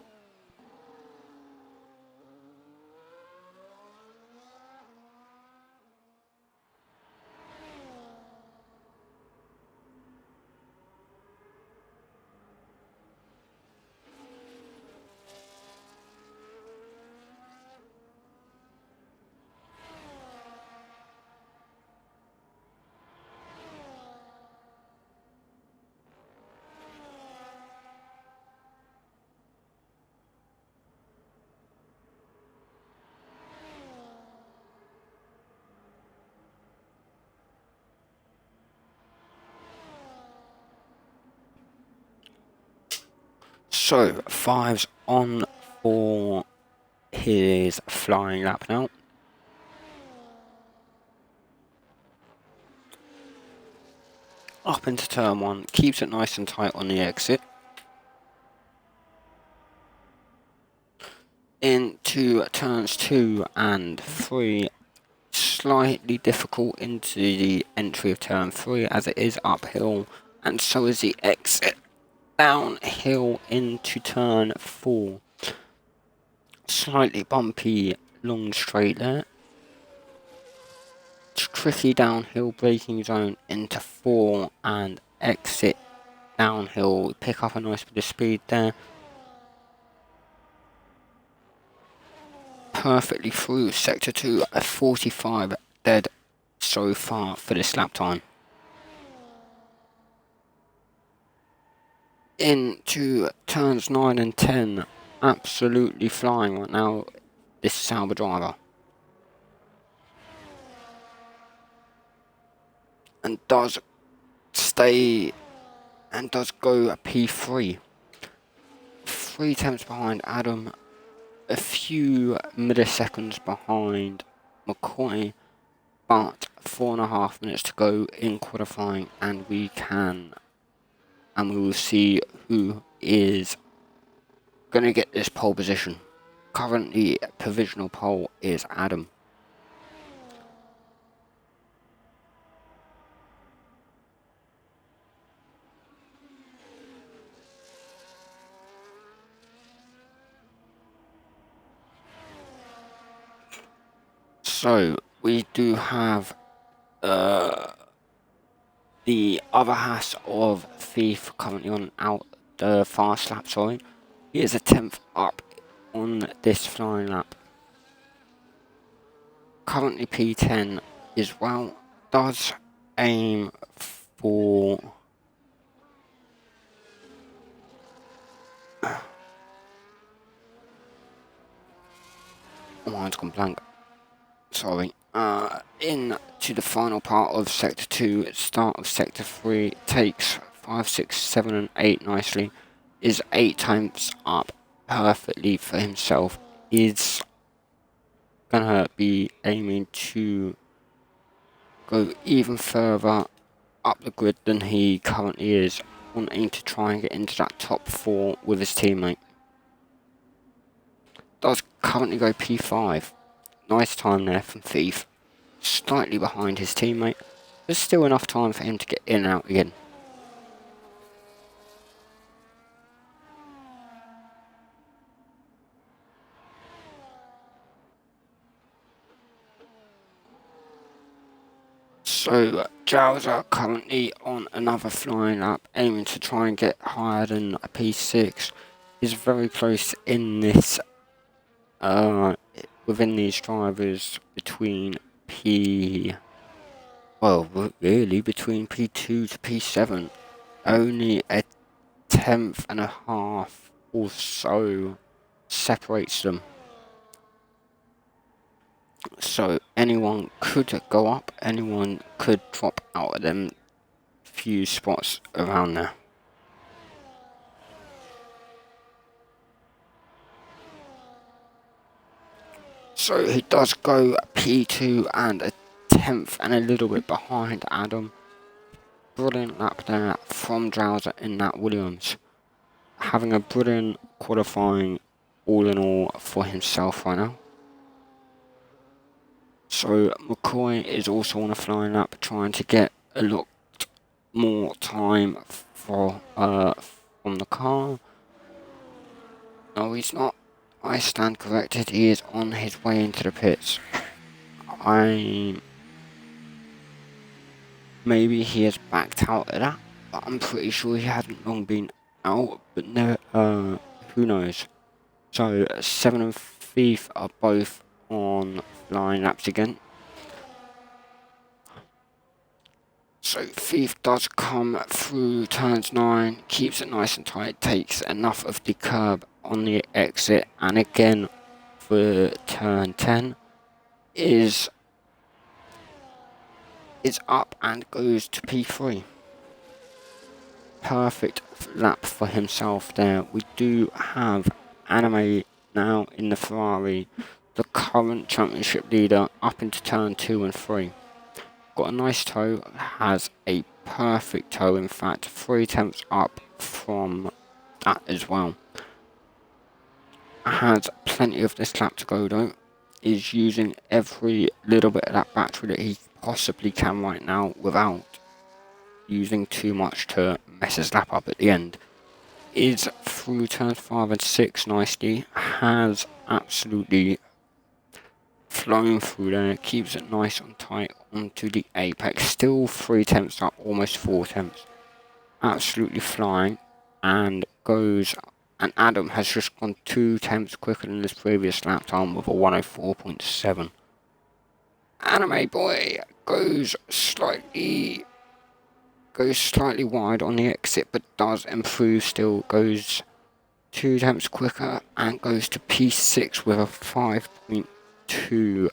So, Five's on for his flying lap now. Up into turn 1, keeps it nice and tight on the exit. Into turns 2 and 3, slightly difficult into the entry of turn 3 as it is uphill, and so is the exit downhill into turn 4. Slightly bumpy long straight there. Tricky downhill braking zone into 4 and exit downhill. Pick up a nice bit of speed there. Perfectly through sector 2 at 45 dead so far for this lap time. Into turns 9 and 10, absolutely flying right now, this Sauber driver. And does stay and does go a P3. 3 tenths behind Adam, a few milliseconds behind McCoy, but 4.5 minutes to go in qualifying, and we will see who is going to get this pole position. Currently, provisional pole is Adam. So, we do have the other Haas of Thief currently on out the fast lap, sorry. He is a 10th up on this flying lap. Currently P10 as well. Does aim for... Oh, mine's gone blank. Sorry. Into the final part of Sector 2, start of Sector 3, takes 5, 6, 7 and 8 nicely. Is 8 times up perfectly for himself. Is gonna be aiming to go even further up the grid than he currently is, wanting to try and get into that top 4 with his teammate. Does currently go P5. Nice time there from Thief. Slightly behind his teammate. There's still enough time for him to get in and out again. So, Jowser currently on another flying lap, aiming to try and get higher than a P6. Is very close in this, within these drivers between between P2 to P7. Only a 10th and a half or so separates them. So anyone could go up, anyone could drop out of them few spots around there. So he does go P2 and a 10th and a little bit behind Adam. Brilliant lap there from Drowser in that Williams. Having a brilliant qualifying all in all for himself right now. So McCoy is also on a flying lap, trying to get a lot more time for from the car. No, he's not. I stand corrected. He is on his way into the pits. Maybe he has backed out of that, but I'm pretty sure he hasn't long been out. But no, who knows? So 7 and Thief are both on flying laps again. So Thief does come through turns 9, keeps it nice and tight, takes enough of the curb on the exit, and again for turn 10 is up and goes to P3. perfect lap for himself there. We do have Anime now in the Ferrari, the current championship leader, up into turn 2 and 3. Got a nice toe, has a perfect toe, in fact 3/10 up from that as well. Has plenty of this lap to go though, is using every little bit of that battery that he possibly can right now without using too much to mess his lap up at the end. Is through turns 5 and 6 nicely, has absolutely flown through there, keeps it nice and tight onto the apex, still 3/10 up, almost 4/10, absolutely flying, and goes, and Adam has just gone 2/10 quicker than his previous lap time with a 104.7. Anime boy goes slightly wide on the exit, but does improve still, goes 2/10 quicker and goes to P6 with a 5.2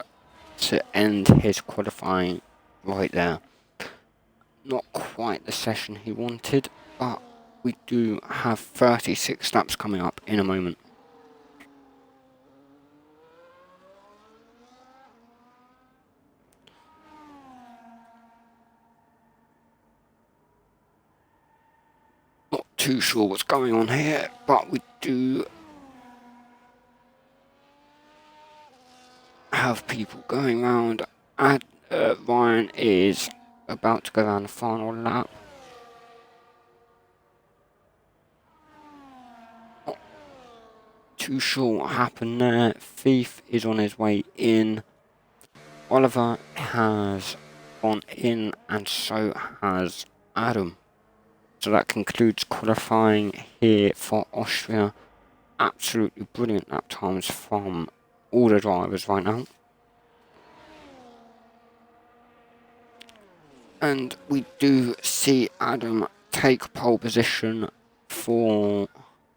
to end his qualifying right there. Not quite the session he wanted, but we do have 36 laps coming up in a moment. Not too sure what's going on here, but we do have people going around. Ryan is about to go around the final lap. Not too sure what happened there. Thief is on his way in. Oliver has gone in, and so has Adam. So that concludes qualifying here for Austria. Absolutely brilliant lap times from all the drivers right now. And we do see Adam take pole position for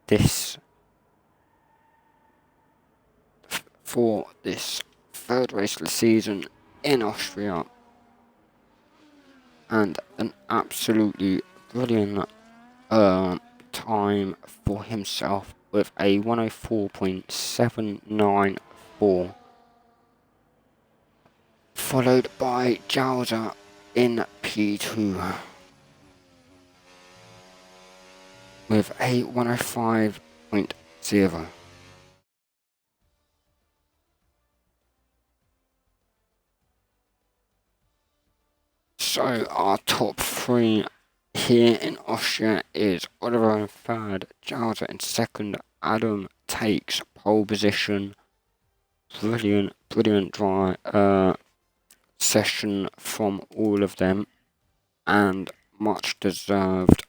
this third race of the season in Austria, and an absolutely brilliant time for himself with a 104.794, followed by Jauser in P2 with a 105.0. So our top 3 here in Austria is Oliver in third, Jauser in second, Adam takes pole position. Brilliant drive session from all of them, and much deserved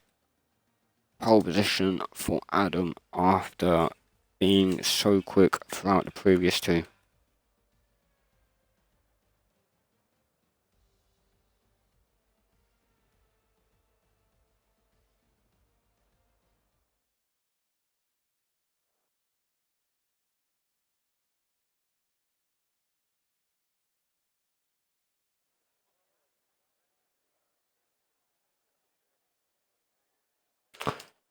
pole position for Adam after being so quick throughout the previous 2.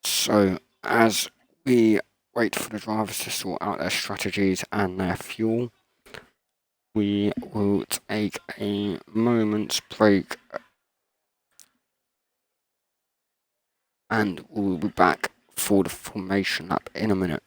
So as we wait for the drivers to sort out their strategies and their fuel, we will take a moment's break and we'll be back for the formation lap in a minute.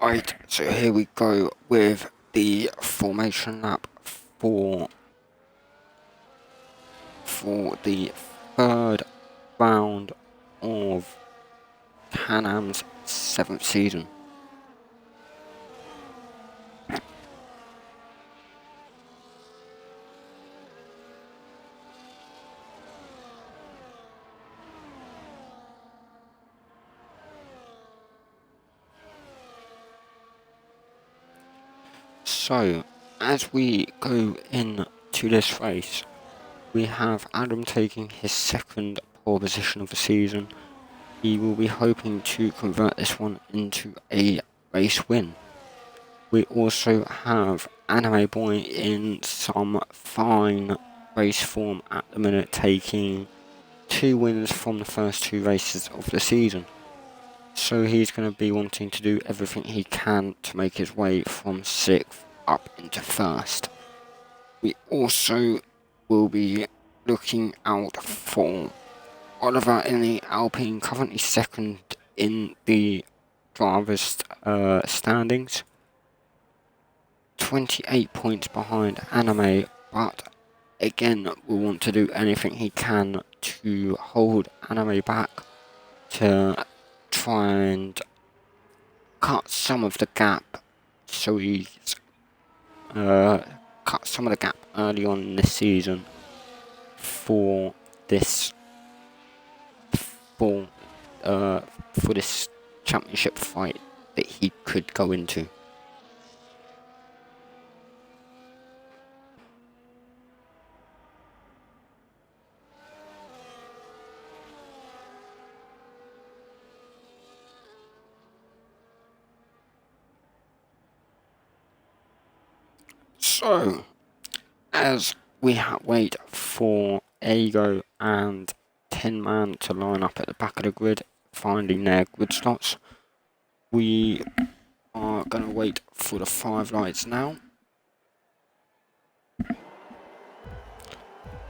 Right, so here we go with the formation lap for the third round of Can-Am's 7th season. So, as we go into this race, we have Adam taking his second pole position of the season. He will be hoping to convert this one into a race win. We also have Anime Boy in some fine race form at the minute, taking 2 wins from the first 2 races of the season. So he's going to be wanting to do everything he can to make his way from 6th up into 1st. We also will be looking out for Oliver in the Alpine, currently 2nd in the drivers' standings. 28 points behind Anime, but again, we want to do anything he can to hold Anime back, to try and cut some of the gap, so he's cut some of the gap early on in this season for this for this championship fight that he could go into. So, as we wait for Ego and Tin Man to line up at the back of the grid, finding their grid slots, we are going to wait for the 5 lights now.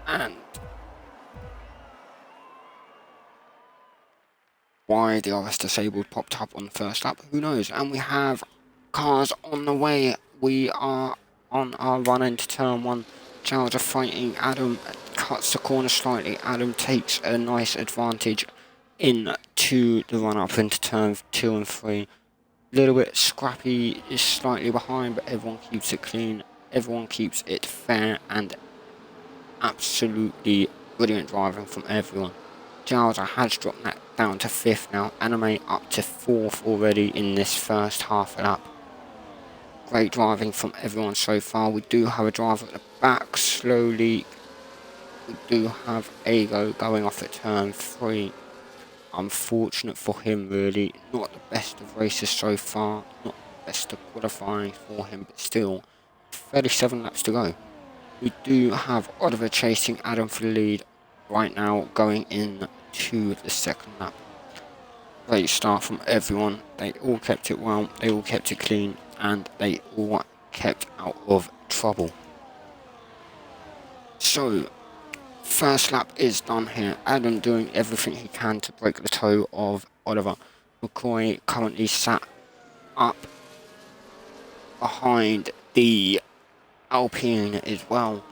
And why the RS disabled popped up on the first lap, who knows? And we have cars on the way. We are on our run into turn 1. Giles are fighting. Adam cuts the corner slightly. Adam takes a nice advantage into the run up into turn 2 and 3. A little bit scrappy, is slightly behind, but everyone keeps it clean. Everyone keeps it fair, and absolutely brilliant driving from everyone. Giles has dropped that down to 5th now. Anime up to 4th already in this first half lap. Great driving from everyone so far. We do have a driver at the back slowly. We do have Ego going off at turn 3. Unfortunate for him, really. Not the best of races so far. Not the best of qualifying for him, but still 37 laps to go. We do have Oliver chasing Adam for the lead right now, going into the 2nd lap. Great start from everyone. They all kept it well, they all kept it clean, and they all kept out of trouble. So, first lap is done here. Adam doing everything he can to break the toe of Oliver. McCoy currently sat up behind the Alpine as well,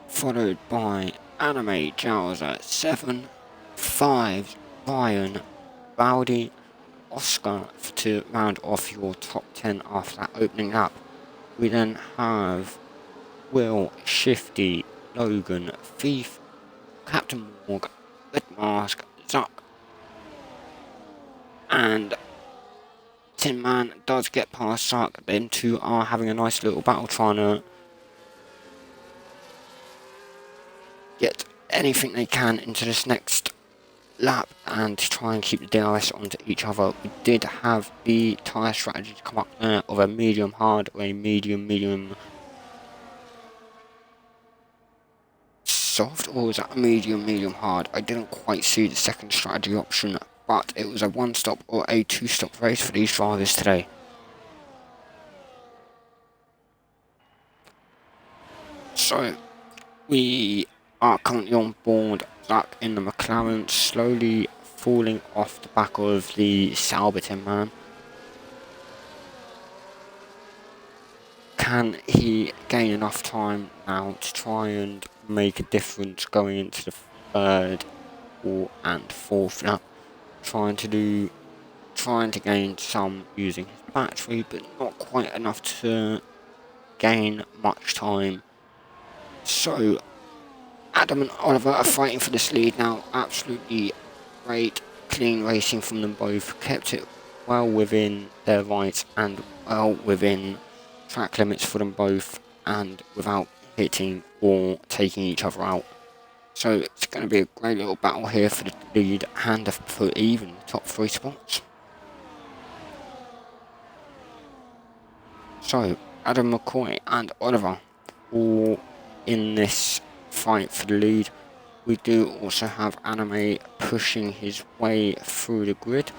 followed by Anime Giles at 7, 5, Ryan, Rowdy, Oscar to round off your top 10 after that opening lap. We then have Will, Shifty, Logan, Thief, Captain Morg, Red Mask, Zuck, and Tin Man does get past Zuck. Them two are having a nice little battle trying to get anything they can into this next lap and try and keep the DRS onto each other. We did have the tyre strategy to come up there of a medium hard or a medium soft, or was that a medium hard? I didn't quite see the second strategy option, but it was a 1-stop or a 2-stop race for these drivers today. So we are currently on board Zach in the McLaren, slowly falling off the back of the Sauber Tin Man. can he gain enough time now to try and make a difference going into the third and fourth lap? Trying to gain some using his battery, but not quite enough to gain much time. So Adam and Oliver are fighting for this lead now. Absolutely great, clean racing from them both. Kept it well within their rights and well within track limits for them both, and without hitting or taking each other out. So it's going to be a great little battle here for the lead and for even the top 3 spots. So Adam, McCoy and Oliver all in this fight for the lead. We do also have Anime pushing his way through the grid,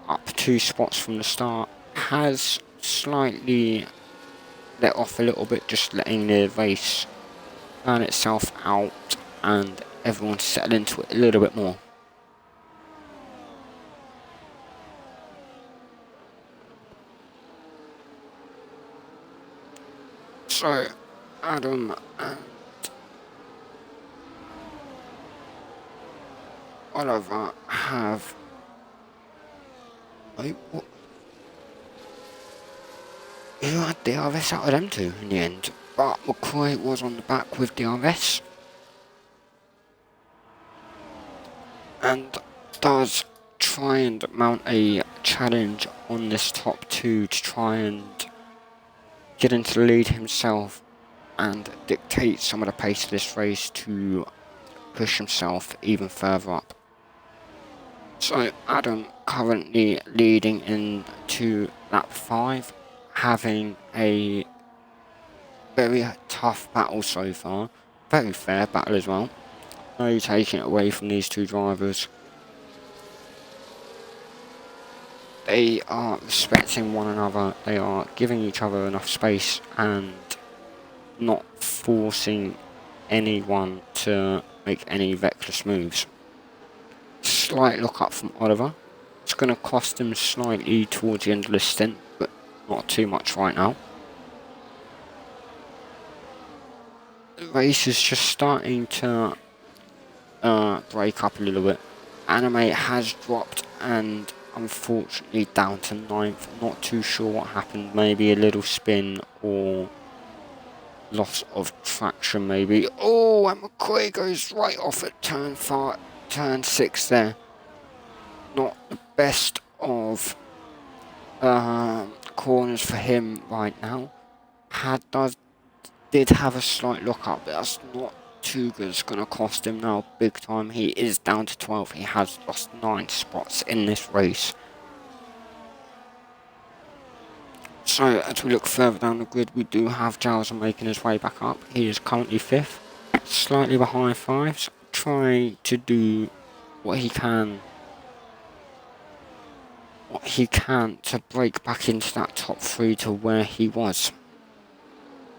up 2 spots from the start. Has slightly let off a little bit, just letting the race turn itself out and everyone settle into it a little bit more. So Adam and Oliver have... Wait, what? Who had DRS out of them two in the end? But McCoy was on the back with DRS. And does try and mount a challenge on this top 2 to try and get into the lead himself and dictate some of the pace of this race to push himself even further up. So Adam currently leading into lap 5, having a very tough battle so far, very fair battle as well. No taking it away from these 2 drivers. They are respecting one another, they are giving each other enough space and not forcing anyone to make any reckless moves. Slight look up from Oliver. It's going to cost him slightly towards the end of the stint, but not too much right now. The race is just starting to break up a little bit. Anime has dropped and unfortunately down to 9th. Not too sure what happened. Maybe a little spin or loss of traction maybe. Oh, and McCoy goes right off at turn 6 there. Not the best of corners for him right now. Did have a slight look up, but that's not too good. It's going to cost him now big time. He is down to 12. He has lost 9 spots in this race. So as we look further down the grid, we do have Jowser making his way back up. He is currently 5th, slightly behind 5s, trying to do what he can to break back into that top 3 to where he was.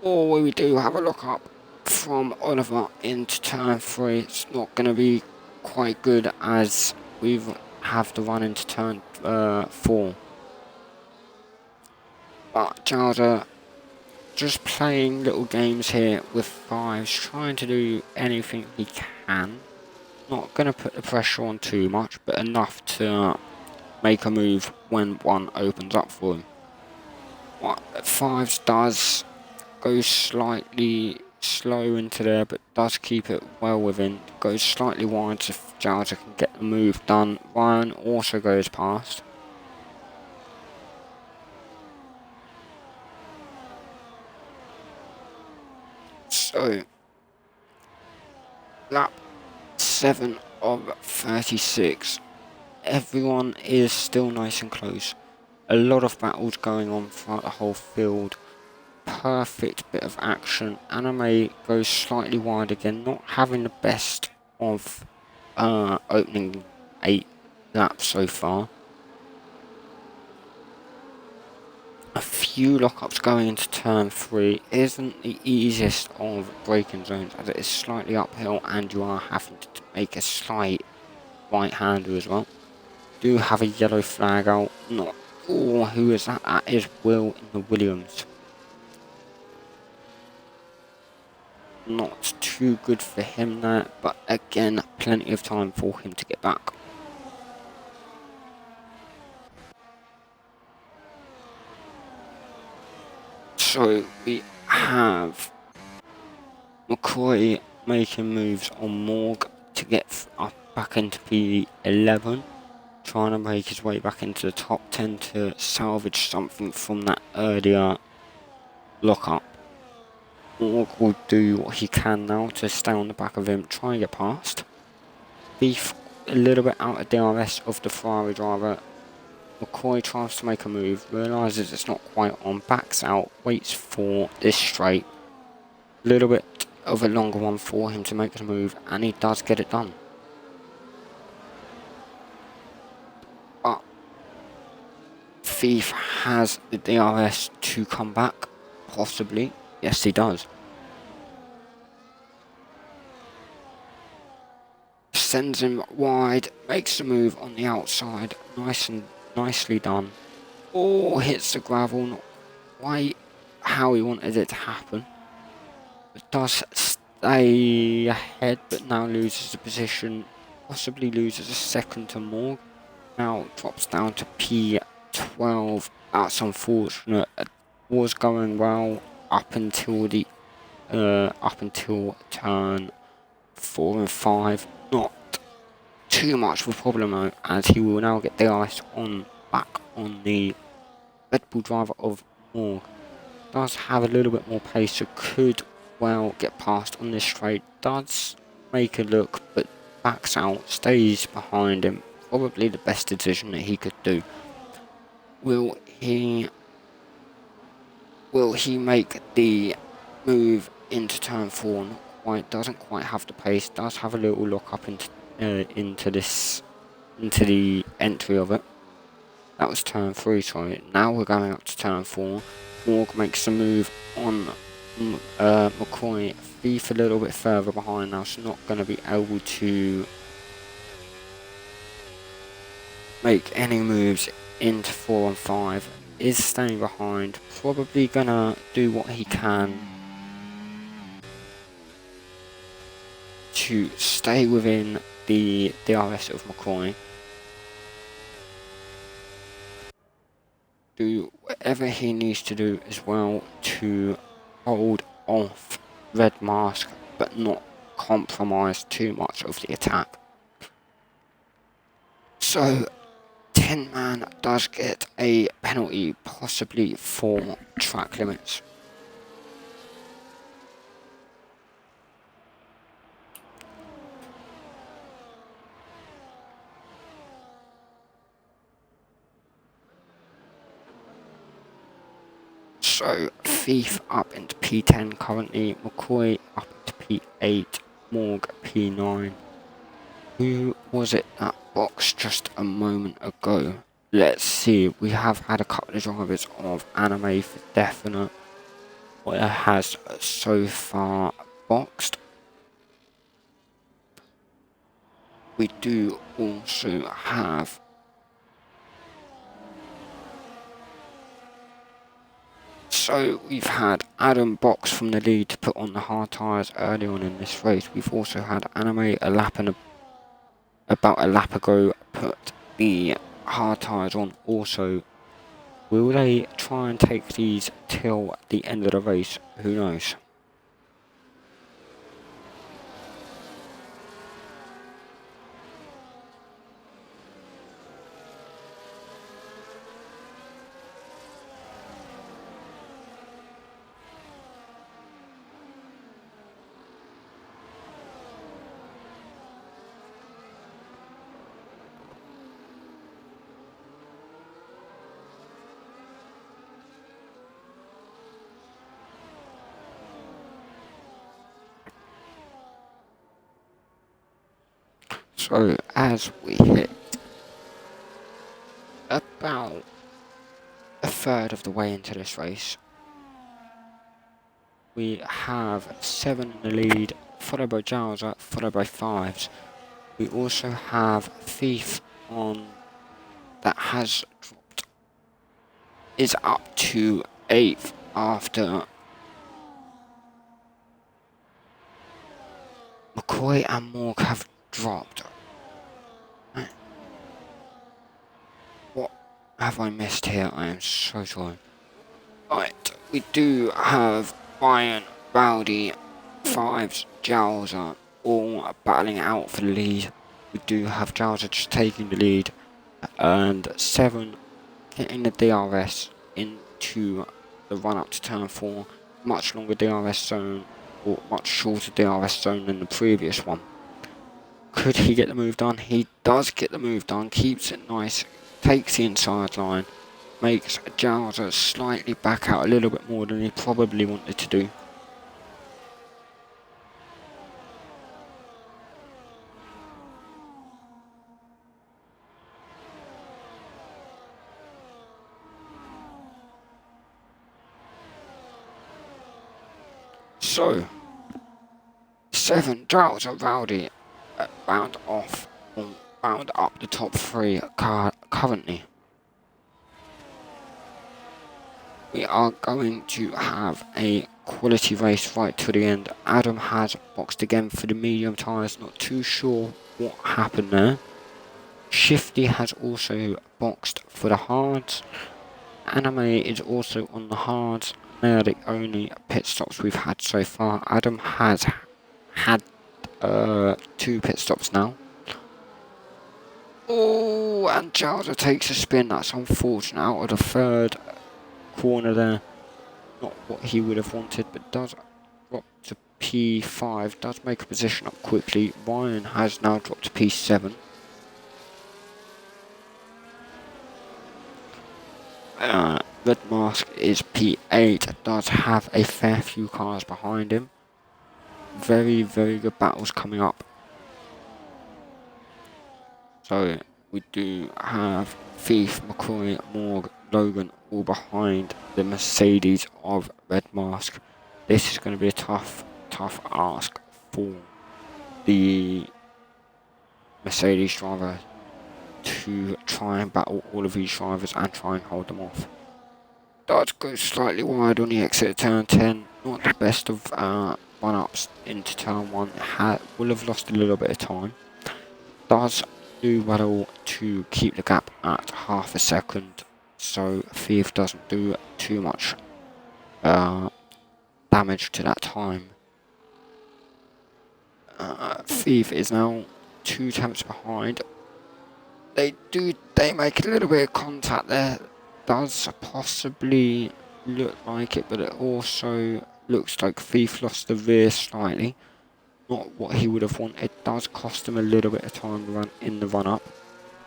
Or we do have a look up from Oliver into turn 3. It's not going to be quite good as we have to run into turn 4. But Jowser just playing little games here with 5s, trying to do anything he can. Not going to put the pressure on too much, but enough to make a move when one opens up for him. What 5s does go slightly slow into there, but does keep it well within. Goes slightly wide so Jowser can get the move done. Ryan also goes past. So lap 7 of 36. Everyone is still nice and close. A lot of battles going on throughout the whole field. Perfect bit of action. Anime goes slightly wide again, not having the best of opening 8 laps so far. A few lockups going into turn 3 isn't the easiest of braking zones, as it is slightly uphill and you are having to make a slight right-hander as well. Do have a yellow flag out. Not. Oh, who is that? That is Will in the Williams. not too good for him there, but again, plenty of time for him to get back. So we have McCoy making moves on Morg to get up back into P11, trying to make his way back into the top 10 to salvage something from that earlier lockup. Morg will do what he can now to stay on the back of him, try and get past. Beef a little bit out of DRS of the Ferrari driver. McCoy tries to make a move, realises it's not quite on, backs out, waits for this straight. A little bit of a longer one for him to make the move, and he does get it done. But Thief has the DRS to come back, possibly. Yes, he does. Sends him wide, makes the move on the outside, nicely done. Oh, hits the gravel, not quite how he wanted it to happen. But does stay ahead, but now loses the position, possibly loses a second to Morg. Now drops down to P12. That's unfortunate. It was going well up until turn 4 and 5. Not too much of a problem though, as he will now get DRS back on the Red Bull driver of Morg. Does have a little bit more pace, so could well get past on this straight. Does make a look, but backs out, stays behind him. Probably the best decision that he could do. Will he make the move into turn 4? Not quite, doesn't quite have the pace, does have a little look up into the entry of it. That was turn 3, sorry. Now we're going up to turn 4. Morg makes the move on McCoy. Thief a little bit further behind now, so not going to be able to make any moves into 4 and 5. Is staying behind, probably going to do what he can to stay within the DRS of McCoy. Do whatever he needs to do as well to hold off Red Mask, but not compromise too much of the attack. So 10 Man does get a penalty, possibly for track limits. So Thief up into P10 currently, McCoy up into P8, Morg P9. Who was it that boxed just a moment ago? Let's see, we have had a couple of drivers of Anime for definite. What has so far boxed. We do also have so we've had Adam box from the lead to put on the hard tyres early on in this race. We've also had Anime about a lap ago put the hard tyres on also. Will they try and take these till the end of the race? Who knows? So as we hit about a third of the way into this race, we have 7 in the lead, followed by Jowser, followed by 5s. We also have Thief on that has dropped, is up to 8th after McCoy and Morg have dropped. What have I missed here? I am so sorry. Right, we do have Brian, Rowdy, Fives, Jowser all battling out for the lead. We do have Jowser just taking the lead and 7 getting the DRS into the run up to turn 4. Much longer DRS zone, or much shorter DRS zone than the previous one. Could he get the move done? He does get the move done, keeps it nice, takes the inside line, makes Jowser slightly back out a little bit more than he probably wanted to do. So, 7 Jowser Rowdy round up the top 3 currently. We are going to have a quality race right to the end. Adam has boxed again for the medium tyres, not too sure what happened there. Shifty has also boxed for the hards. Anime is also on the hards. They are the only pit stops we've had so far. Adam has had 2 pit stops now. Oh, and Jowser takes a spin. That's unfortunate out of the 3rd corner there. Not what he would have wanted, but does drop to P5. Does make a position up quickly. Ryan has now dropped to P7. Red Mask is P8. Does have a fair few cars behind him. Very, very good battles coming up. So we do have Thief, McCoy, Morg, Logan all behind the Mercedes of Red Mask. This is going to be a tough ask for the Mercedes driver to try and battle all of these drivers and try and hold them off. Does go slightly wide on the exit of turn 10. Not the best of run-ups into turn 1. Will have lost a little bit of time. Does do well to keep the gap at half a second, so Thief doesn't do too much damage to that time. Thief is now 2 tenths behind. They make a little bit of contact there. Does possibly look like it, but it also looks like Thief lost the rear slightly. Not what he would have wanted. It does cost him a little bit of time in the run up.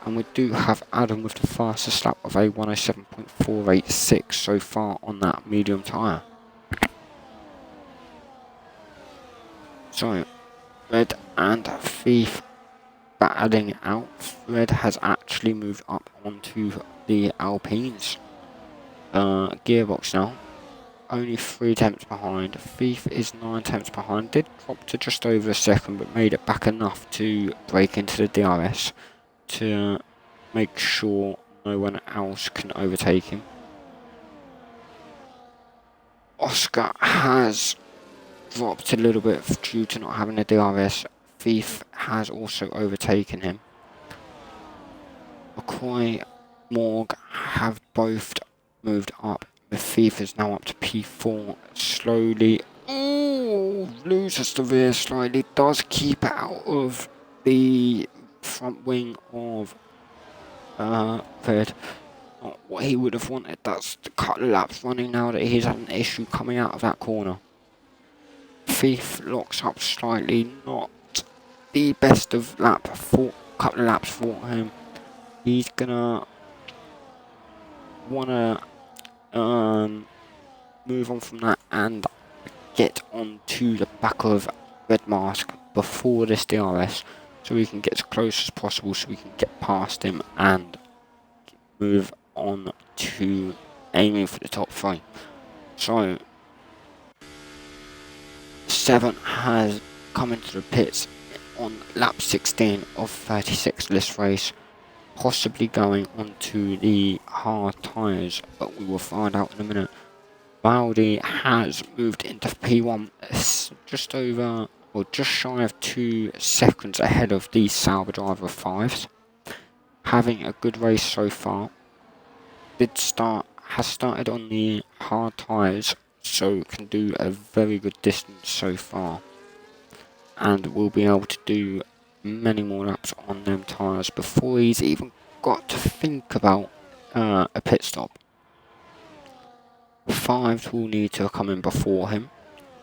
And we do have Adam with the fastest lap of a 107.486 so far on that medium tyre. So, Red and Thief battling out. Red has actually moved up onto the Alpines gearbox now. Only 3 tenths behind. Thief is 9 tenths behind. Did drop to just over a second, but made it back enough to break into the DRS to make sure no one else can overtake him. Oscar has dropped a little bit due to not having a DRS. Thief has also overtaken him. McCoy, Morg have both moved up. The Thief is now up to P4 slowly. Oh, loses the rear slightly. Does keep it out of the front wing of Red. Not what he would have wanted. That's the couple of laps running now that he's had an issue coming out of that corner. Thief locks up slightly. Not the best of couple of laps for him. He's gonna wanna move on from that and get onto the back of Red Mask before this DRS, so we can get as close as possible, so we can get past him and move on to aiming for the top 3. So 7 has come into the pits on lap 16 of 36 this race, possibly going onto the hard tyres, but we will find out in a minute. Rowdy has moved into P1, just over or just shy of 2 seconds ahead of the Sauber driver 5s. Having a good race so far. Has started on the hard tyres, so can do a very good distance so far. And will be able to do many more laps on them tyres before he's even got to think about a pit stop. 5s will need to come in before him,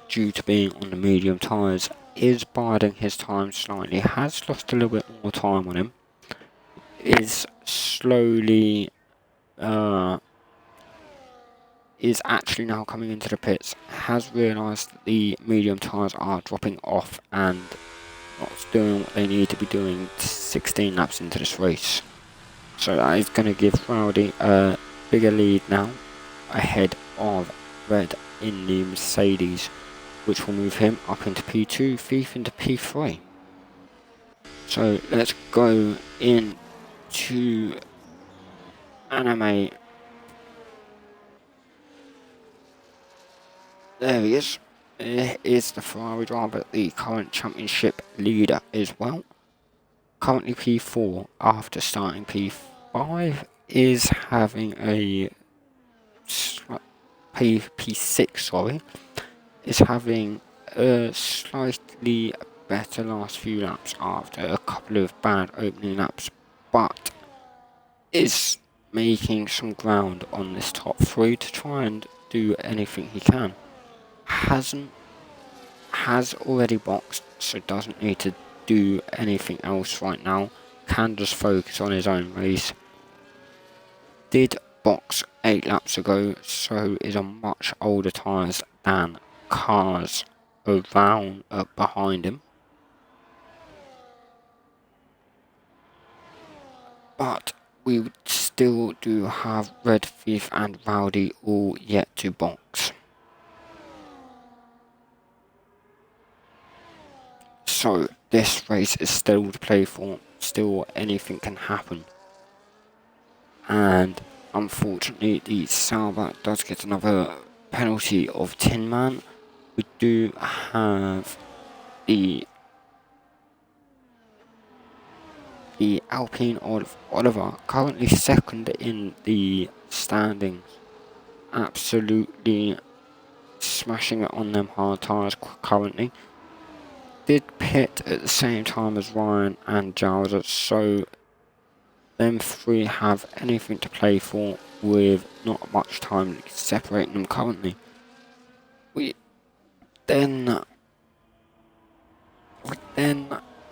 due to being on the medium tyres, is biding his time slightly, has lost a little bit more time on him, is slowly, is actually now coming into the pits, has realised that the medium tyres are dropping off and not doing what they need to be doing 16 laps into this race. So that is going to give Rowdy a bigger lead now, ahead of Red in the Mercedes, which will move him up into P2, Thief into P3. So let's go into Anime. There he is. Here is the Ferrari driver, the current championship leader as well. Currently P4 after starting P5, is having a P6, sorry, is having a slightly better last few laps after a couple of bad opening laps, but is making some ground on this top 3 to try and do anything he can. Has already boxed, so doesn't need to do anything else right now, can just focus on his own race. Did box 8 laps ago, so is on much older tyres than cars around behind him. But we still do have Red, Thief and Rowdy all yet to box. So this race is still to play for, still anything can happen. And unfortunately the Sauber does get another penalty of Tin Man. We do have the Alpine Oliver, currently second in the standings, absolutely smashing it on them hard tyres currently. Did pit at the same time as Ryan and Giles, so them 3 have anything to play for with not much time separating them currently. We then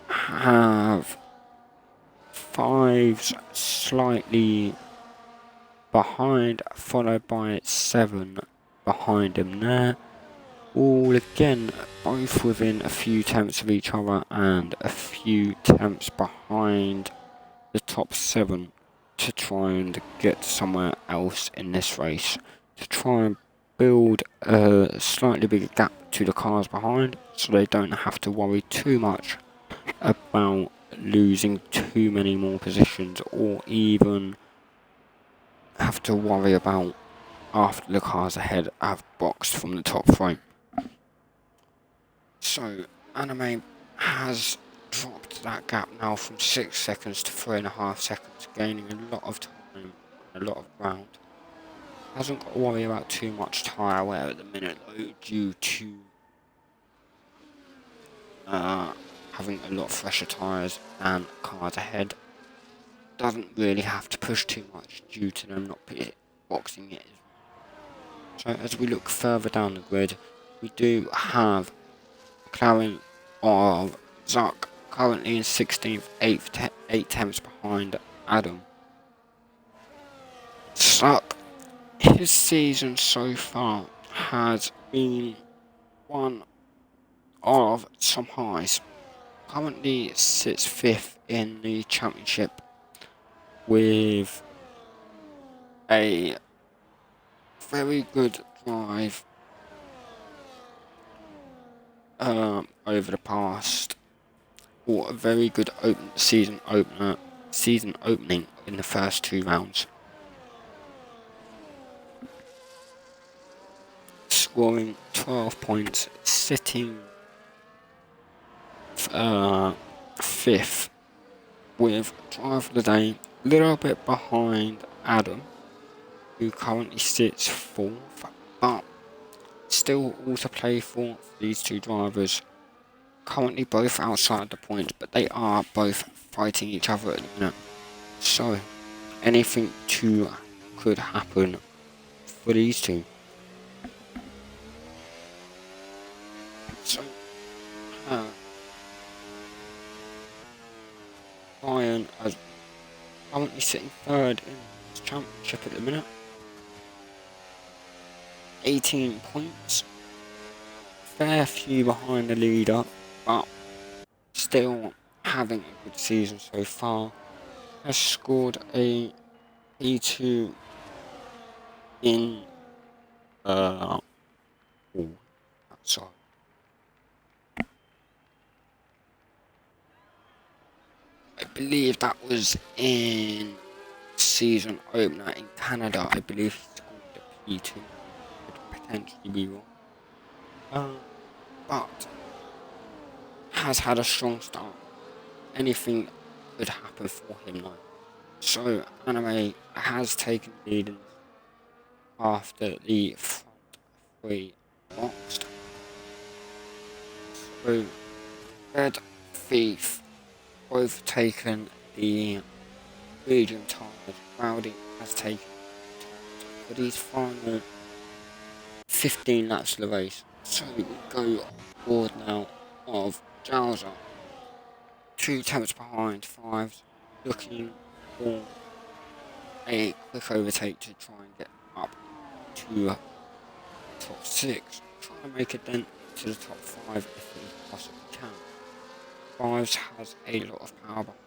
have 5s slightly behind, followed by 7 behind him there. All again, both within a few tenths of each other and a few tenths behind the top 7 to try and get somewhere else in this race, to try and build a slightly bigger gap to the cars behind, so they don't have to worry too much about losing too many more positions, or even have to worry about after the cars ahead have boxed from the top 3. So Anime has dropped that gap now from 6 seconds to 3.5 seconds, gaining a lot of time and a lot of ground. Hasn't got to worry about too much tyre wear at the minute though, due to having a lot fresher tyres than cars ahead. Doesn't really have to push too much due to them not boxing it. So as we look further down the grid, we do have McLaren of Zuck currently in 16th, 8 tenths behind Adam. Zuck, his season so far has been one of some highs. Currently sits 5th in the championship with a very good drive over the past, or a very good season opening in the first 2 rounds, scoring 12 points, sitting fifth with driver of the day, a little bit behind Adam, who currently sits fourth, but still all to play for these two drivers. Currently both outside the point, but they are both fighting each other at the minute. So anything could happen for these two. So Ryan is currently sitting third in this championship at the minute. 18 points. Fair few behind the leader, but still having a good season so far. Has scored a P2 in sorry. I believe that was in season opener in Canada. I believe he scored a P2. Could potentially be wrong. But has had a strong start. Anything could happen for him now. So Anime has taken lead in after the front three boxed. So Red Thief both taken the medium tires. Rowdy has taken for these final 15 laps of the race. So we go board now of Jowser. 2 tenths behind Fives, looking for a quick overtake to try and get up to top 6. Trying to make a dent to the top 5 if he possibly can. Fives has a lot of power behind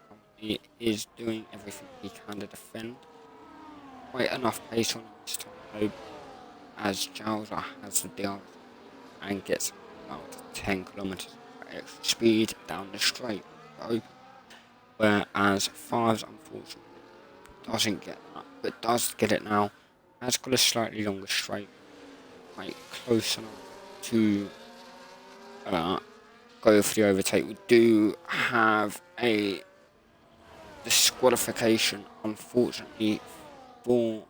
him. He is doing everything he can to defend. Quite enough pace on him this time though, as Jowser has the DRS and gets about 10 kilometers extra speed down the straight open. Whereas Fives unfortunately doesn't get that, but does get it now. Has got a slightly longer straight, quite close enough to go for the overtake. We do have a disqualification, unfortunately, for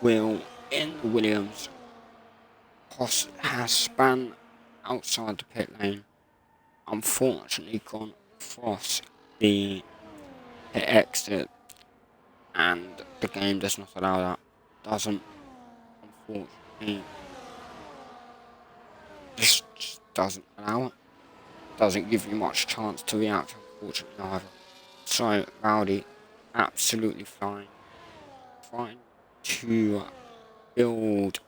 Will in the Williams. Has span outside the pit lane, unfortunately gone across the pit exit, and the game does not allow that. Doesn't, unfortunately, just doesn't allow it. Doesn't give you much chance to react, unfortunately, either. So Rowdy absolutely flying, trying to build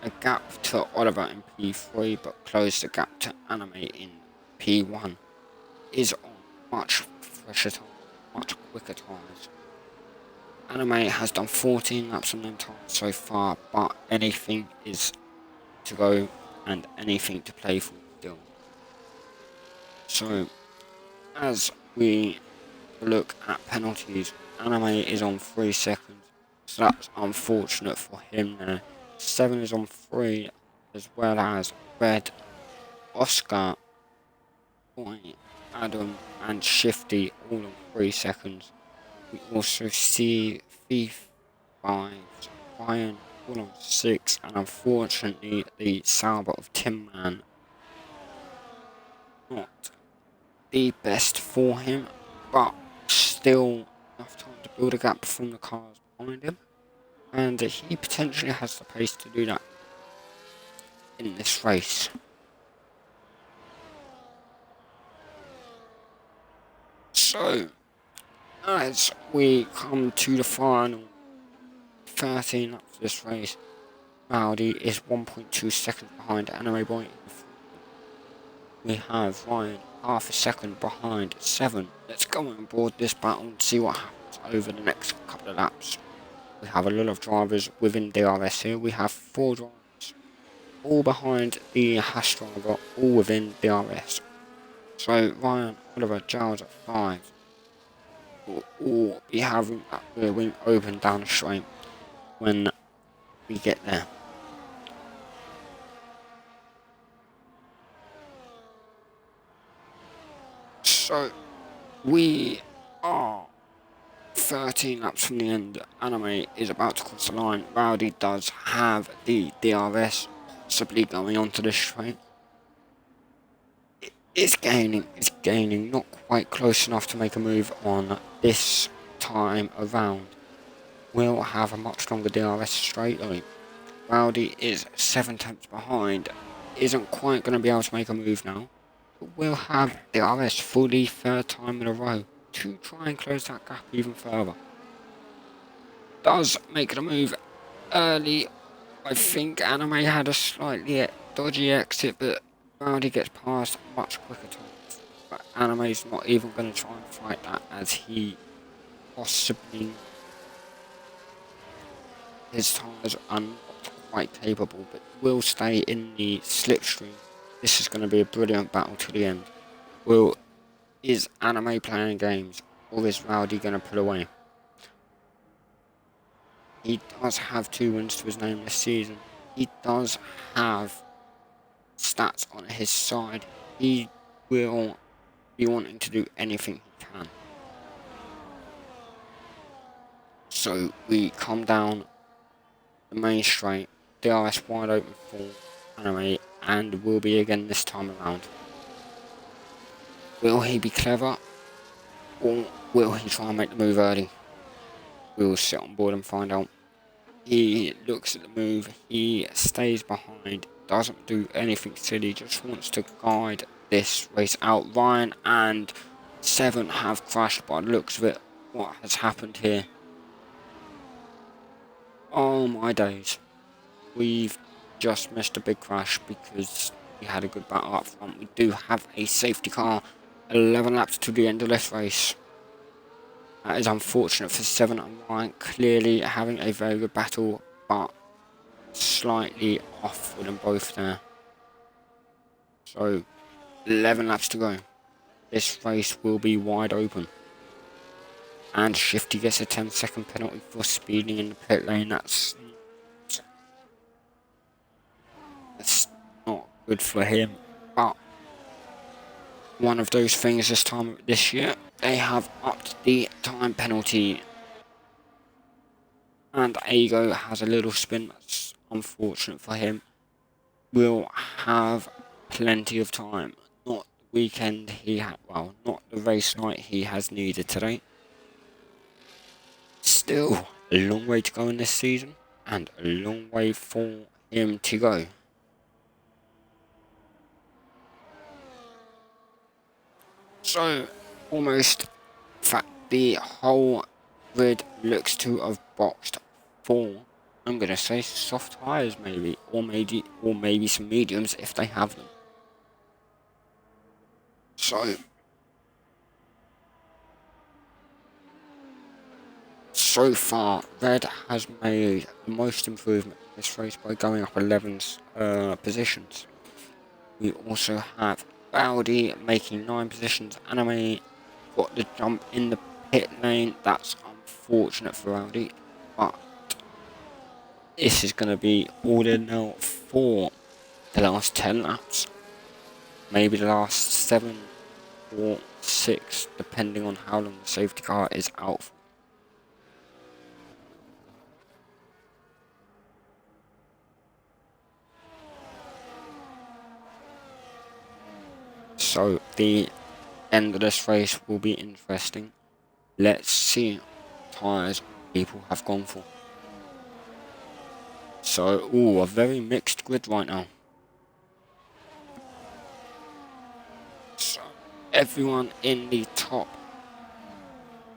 a gap to Oliver in P3, but close the gap to Anime in P1. Is on much fresher time, much quicker times. Anime has done 14 laps on them times so far, but anything is to go and anything to play for still. So, as we look at penalties, Anime is on 3 seconds, so that's unfortunate for him there. 7 is on 3, as well as Red, Oscar, Boy, Adam, and Shifty all on 3 seconds. We also see Thief, 5, Ryan all on 6, and unfortunately the Sauber of Tin Man not the best for him, but still enough time to build a gap from the cars behind him, and he potentially has the pace to do that in this race. So, as we come to the final 13 laps of this race, Rowdy is 1.2 seconds behind Anime Boy. We have Ryan half a second behind 7. Let's go on board this battle and see what happens over the next couple of laps. We have a lot of drivers within DRS here. We have 4 drivers, all behind the Haas driver, all within DRS. So Ryan, Oliver, Giles at 5 will all be having that rear wing open down the straight when we get there. So we are 13 laps from the end. Anime is about to cross the line. Rowdy does have the DRS, possibly going onto the straight. It's gaining, not quite close enough to make a move on this time around. Will have a much longer DRS straight line. Rowdy is 7 tenths behind, isn't quite going to be able to make a move now, but will have DRS for the 3rd time in a row to try and close that gap even further. Does make the move early. I think Anime had a slightly dodgy exit, but Rowdy gets past much quicker times. But Anime's not even going to try and fight that, as he possibly, his tyres are not quite capable, but will stay in the slipstream. This is going to be a brilliant battle to the end. Is Anime playing games, or is Rowdy going to pull away? He does have 2 wins to his name this season. He does have stats on his side. He will be wanting to do anything he can. So we come down the main straight, DRS wide open for Anime, and will be again this time around. Will he be clever, or will he try and make the move early? We'll sit on board and find out. He looks at the move, he stays behind, doesn't do anything silly, just wants to guide this race out. Ryan and 7 have crashed by the looks of it. What has happened here? Oh my days. We've just missed a big crash because we had a good battle up front. We do have a safety car. 11 laps to the end of this race. That is unfortunate for 7 and Ryan, clearly having a very good battle, but slightly off with them both there. So, 11 laps to go. This race will be wide open. And Shifty gets a 10-second penalty for speeding in the pit lane. That's not good for him, but one of those things this year. They have upped the time penalty. And Ago has a little spin. That's unfortunate for him. Will have plenty of time. Not the weekend he had, well, not the race night he has needed today. Still a long way to go in this season, and a long way for him to go. So, almost, in fact, the whole grid looks to have boxed for, I'm going to say, soft tyres maybe, or maybe some mediums if they have them. So far, Red has made the most improvement in this race by going up 11 positions. We also have Rowdy making 9 positions. Anime got the jump in the pit lane. That's unfortunate for Rowdy, but this is going to be all in now for the last 10 laps. Maybe the last 7 or 6, depending on how long the safety car is out for. So the end of this race will be interesting. Let's see what tyres people have gone for. So, a very mixed grid right now. So, everyone in the top.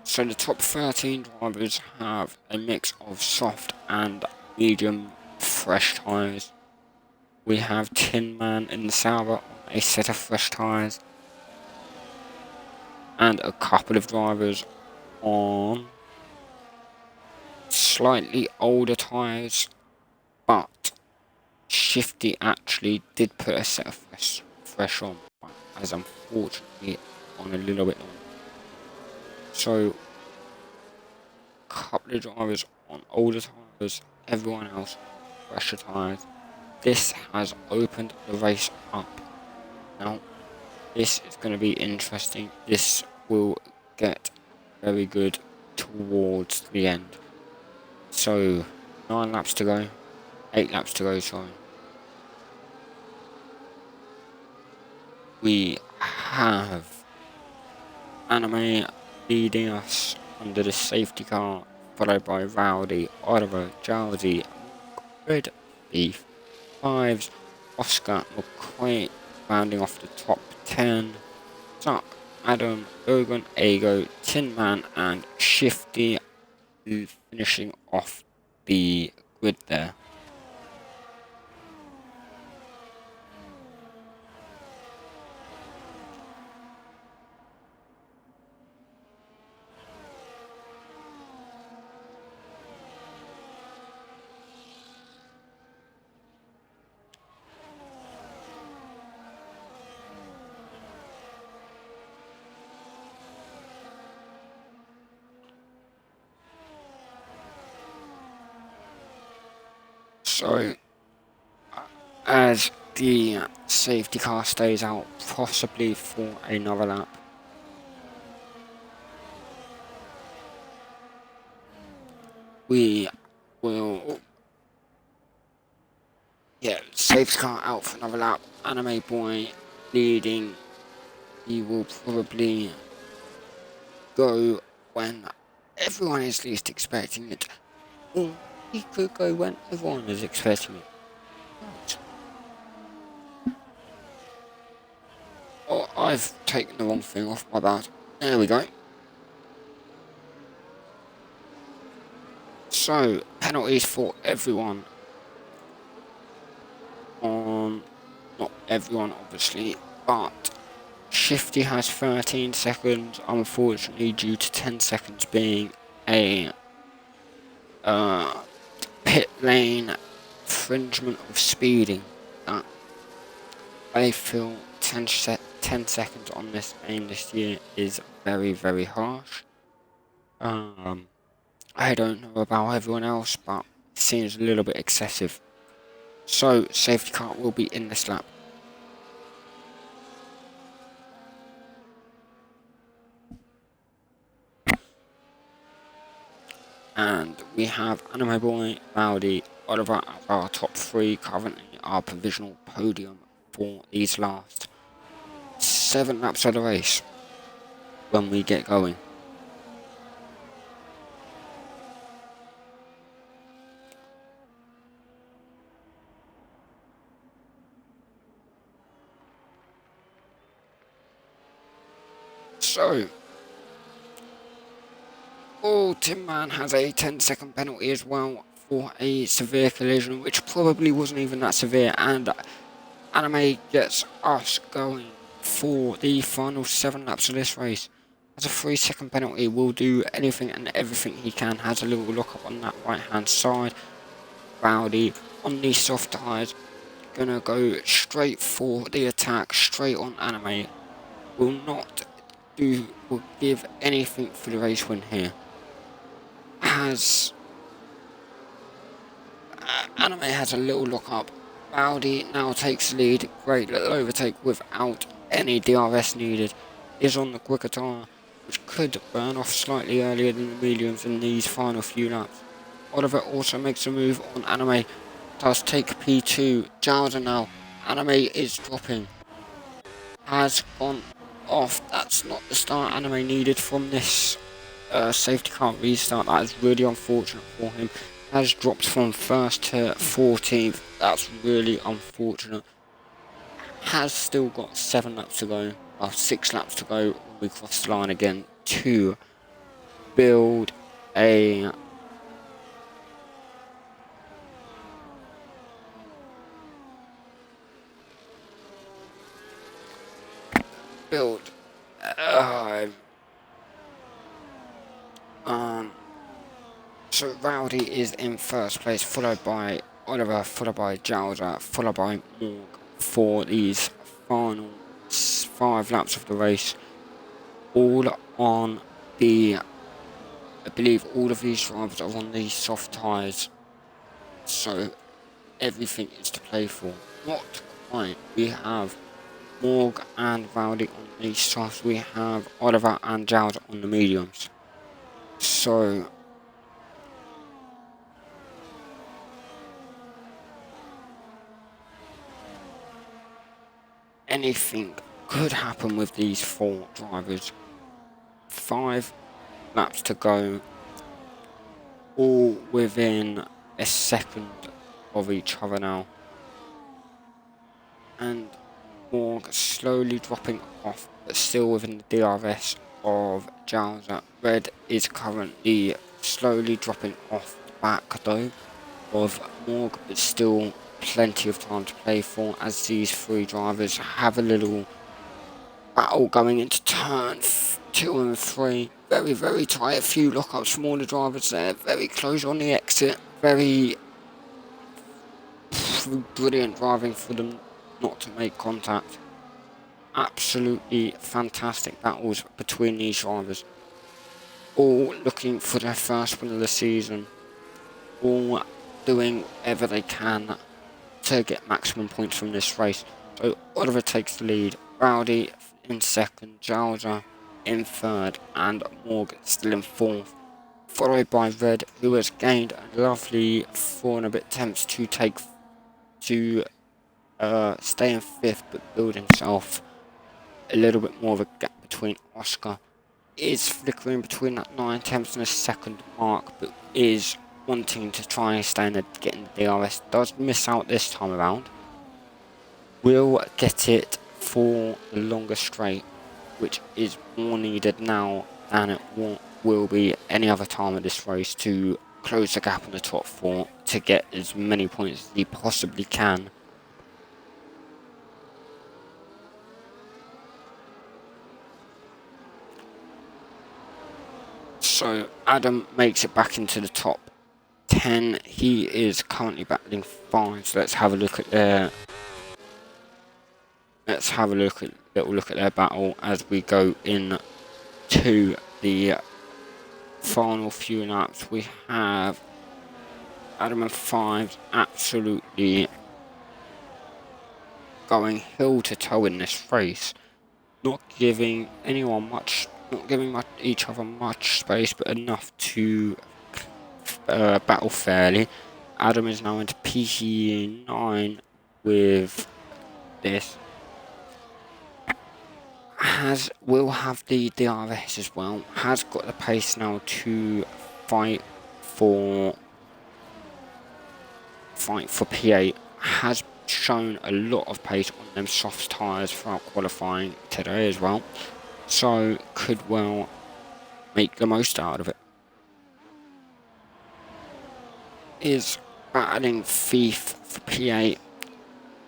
So the top 13 drivers have a mix of soft and medium fresh tyres. We have Tin Man in the Sauber on a set of fresh tyres. And a couple of drivers on slightly older tyres. But Shifty actually did put a set of fresh on, as unfortunately on a little bit longer. So, a couple of drivers on older tyres, everyone else on fresher tyres. This has opened the race up. Now, this is going to be interesting. This will get very good towards the end. So 9 laps to go, 8 laps to go, sorry. We have Anime leading us under the safety car, followed by Rowdy, Oliver, Jowsy, Red Beef, Fives, Oscar, McQuaid rounding off the top 10, Zuck, Adam, Logan, Ago, Tin Man, and Shifty finishing off the grid there. So, as the safety car stays out, possibly for another lap, we will safety car out for another lap. Anime Boy leading. He will probably go when everyone is least expecting it, or he could go when everyone is expecting it. Oh, I've taken the wrong thing off my bad. There we go. So, penalties for everyone. Not everyone obviously, but Shifty has 13 seconds, unfortunately due to 10 seconds being a pit lane infringement of speeding. That I feel 10 seconds on this game this year is very, very harsh. I don't know about everyone else, but it seems a little bit excessive. So, safety car will be in this lap. And we have Anime Boy, Rowdy, Oliver as our top 3, currently our provisional podium for these last 7 laps of the race when we get going. So, Tin Man has a 10-second penalty as well for a severe collision, which probably wasn't even that severe, and Anime gets us going for the final 7 laps of this race. Has a 3-second penalty, will do anything and everything he can, has a little lock up on that right hand side. Rowdy on these soft tyres, gonna go straight for the attack, straight on Anime. Will give anything for the race win here. Anime has a little lock up. Rowdy now takes the lead. Great little overtake without any DRS needed. Is on the quicker tyre, which could burn off slightly earlier than the mediums in these final few laps. Oliver also makes a move on Anime. Does take P2. Jowser now. Anime is dropping. Has gone off. That's not the start Anime needed from this safety car restart. That is really unfortunate for him. Has dropped from 1st to 14th. That's really unfortunate. Has still got 7 laps to go, 6 laps to go when we cross the line again to build a so Rowdy is in 1st place, followed by Oliver, followed by Jowser, followed by Morg for these final 5 laps of the race. All on the, I believe all of these drivers are on these soft tyres, so everything is to play for. Not quite. We have Morg and Rowdy on the softs. We have Oliver and Giles on the mediums. So anything could happen with these 4 drivers. 5 laps to go, all within a second of each other now. And Morg slowly dropping off, but still within the DRS of Giles. Red is currently slowly dropping off the back though of Morg, but still plenty of time to play for as these 3 drivers have a little battle going into turn 2 and 3. Very, very tight. A few lockups from all the drivers there. Very close on the exit. Very brilliant driving for them not to make contact. Absolutely fantastic battles between these drivers. All looking for their first win of the season. All doing whatever they can to get maximum points from this race. So Oliver takes the lead. Rowdy in second. Giles in third. And Morgan still in fourth. Followed by Red, who has gained a lovely 4 and a bit attempts to stay in fifth, but build himself a little bit more of a gap between Oscar. Is flickering between that 9 attempts and a second mark, but is wanting to try and stay in the getting the DRS. Does miss out this time around. Will get it for the longer straight, which is more needed now than it will be any other time of this race to close the gap on the top 4 to get as many points as he possibly can. So Adam makes it back into the top 10. He is currently battling 5. So let's have a look at their little look at their battle as we go in to the final few laps. We have Adam and 5 absolutely going hill to toe in this race, not giving each other much space, but enough to battle fairly. Adam is now into PC9 with this. Will have the DRS as well. Has got the pace now to fight for P8. Has shown a lot of pace on them soft tyres throughout qualifying today as well. So could well make the most out of it. Is battling Thief for P8.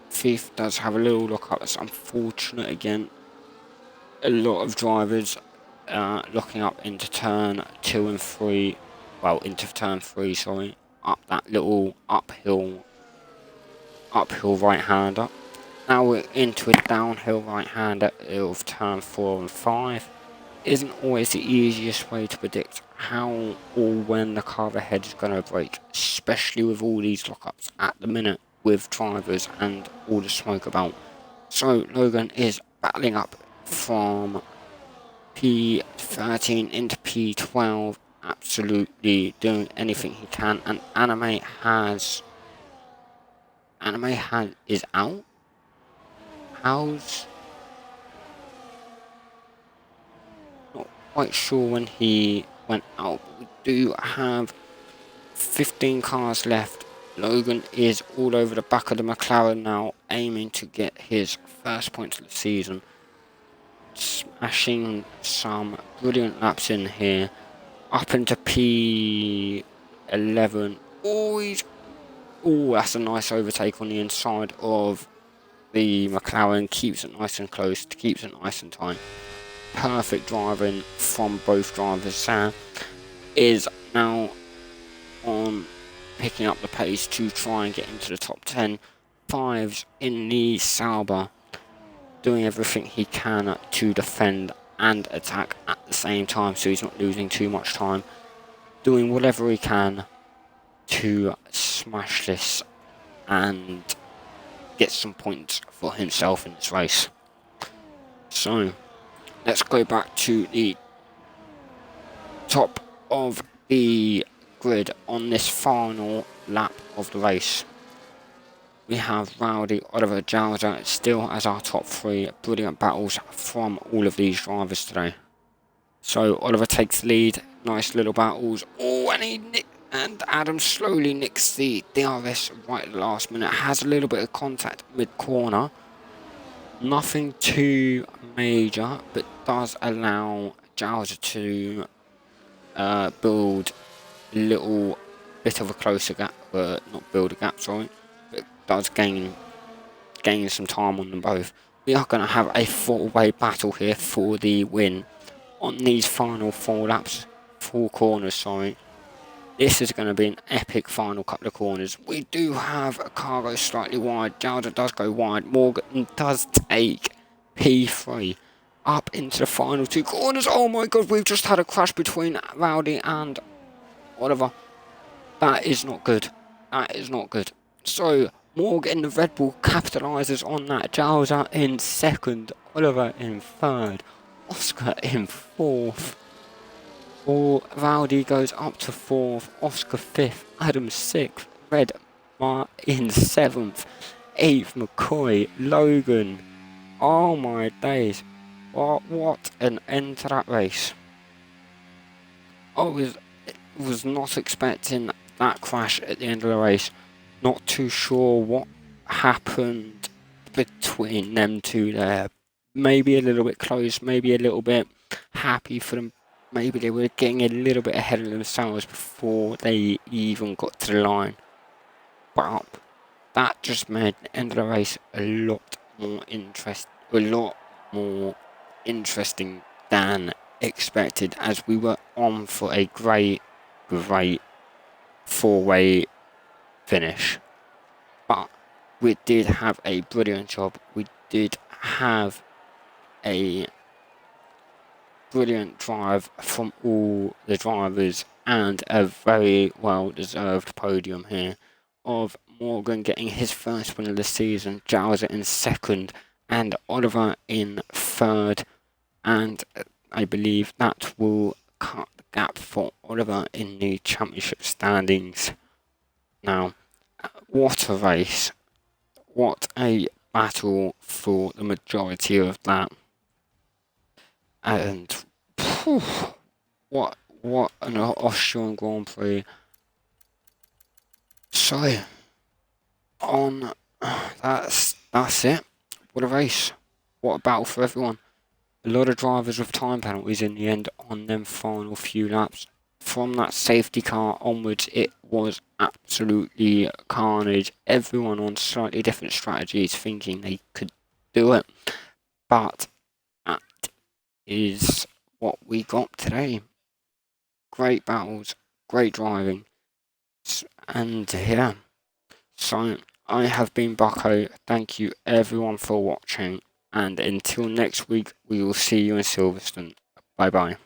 Thief does have a little look up. That's unfortunate again. A lot of drivers locking up into turn 2 and 3. Well, into turn 3, sorry. Up that little uphill right-hander. Now we're into a downhill right-hander of turn 4 and 5. Isn't always the easiest way to predict how or when the car ahead is going to brake, especially with all these lockups at the minute with drivers and all the smoke about. So Logan is battling up from P13 into P12, absolutely doing anything he can, and Anime is out. Not quite sure when he went out, but we do have 15 cars left. Logan is all over the back of the McLaren now, aiming to get his first points of the season. Smashing some brilliant laps in here. Up into P11. That's a nice overtake on the inside of the McLaren. Keeps it nice and close, keeps it nice and tight. Perfect driving from both drivers. Sam is now on picking up the pace to try and get into the top 10. 5's in the Sauber, doing everything he can to defend and attack at the same time, so he's not losing too much time. Doing whatever he can to smash this and get some points for himself in this race. So let's go back to the top of the grid on this final lap of the race. We have Rowdy, Oliver, Jowser still as our top three. Brilliant battles from all of these drivers today. So Oliver takes the lead, nice little battles. Oh, and Adam slowly nicks the DRS right at the last minute. Has a little bit of contact mid-corner. Nothing too major, but does allow Jowser to build a little bit of a closer gap. Not build a gap, sorry, but does gain some time on them both. We are going to have a four-way battle here for the win on these final four corners, sorry. This is going to be an epic final couple of corners. We do have a car go slightly wide. Jowser does go wide. Morgan does take P3 up into the final two corners. Oh my god, we've just had a crash between Rowdy and Oliver. That is not good. That is not good. So, Morgan, the Red Bull, capitalises on that. Jowser in second. Oliver in third. Oscar in fourth. Rowdy goes up to fourth. Oscar fifth. Adam sixth. Red in seventh. Eighth, McCoy. Logan. Oh my days. What an end to that race. I was not expecting that crash at the end of the race. Not too sure what happened between them two there. Maybe a little bit close, maybe a little bit happy for them. Maybe they were getting a little bit ahead of themselves before they even got to the line. But that just made the end of the race a lot more interesting than expected, as we were on for a great four-way finish. But we did have a brilliant job. We did have a brilliant drive from all the drivers and a very well deserved podium here of Morgan getting his first win of the season, Jowser in second and Oliver in third, and I believe that will cut the gap for Oliver in the championship standings. Now, what a race, what a battle for the majority of that. And whew, what an Austrian Grand Prix. So on that's it. What a race. What a battle for everyone. A lot of drivers with time penalties in the end on them final few laps. From that safety car onwards, it was absolutely carnage. Everyone on slightly different strategies thinking they could do it. But that is what we got today. Great battles, great driving, and yeah. So I have been Bucko. Thank you everyone for watching, and until next week, we will see you in Silverstone. Bye bye.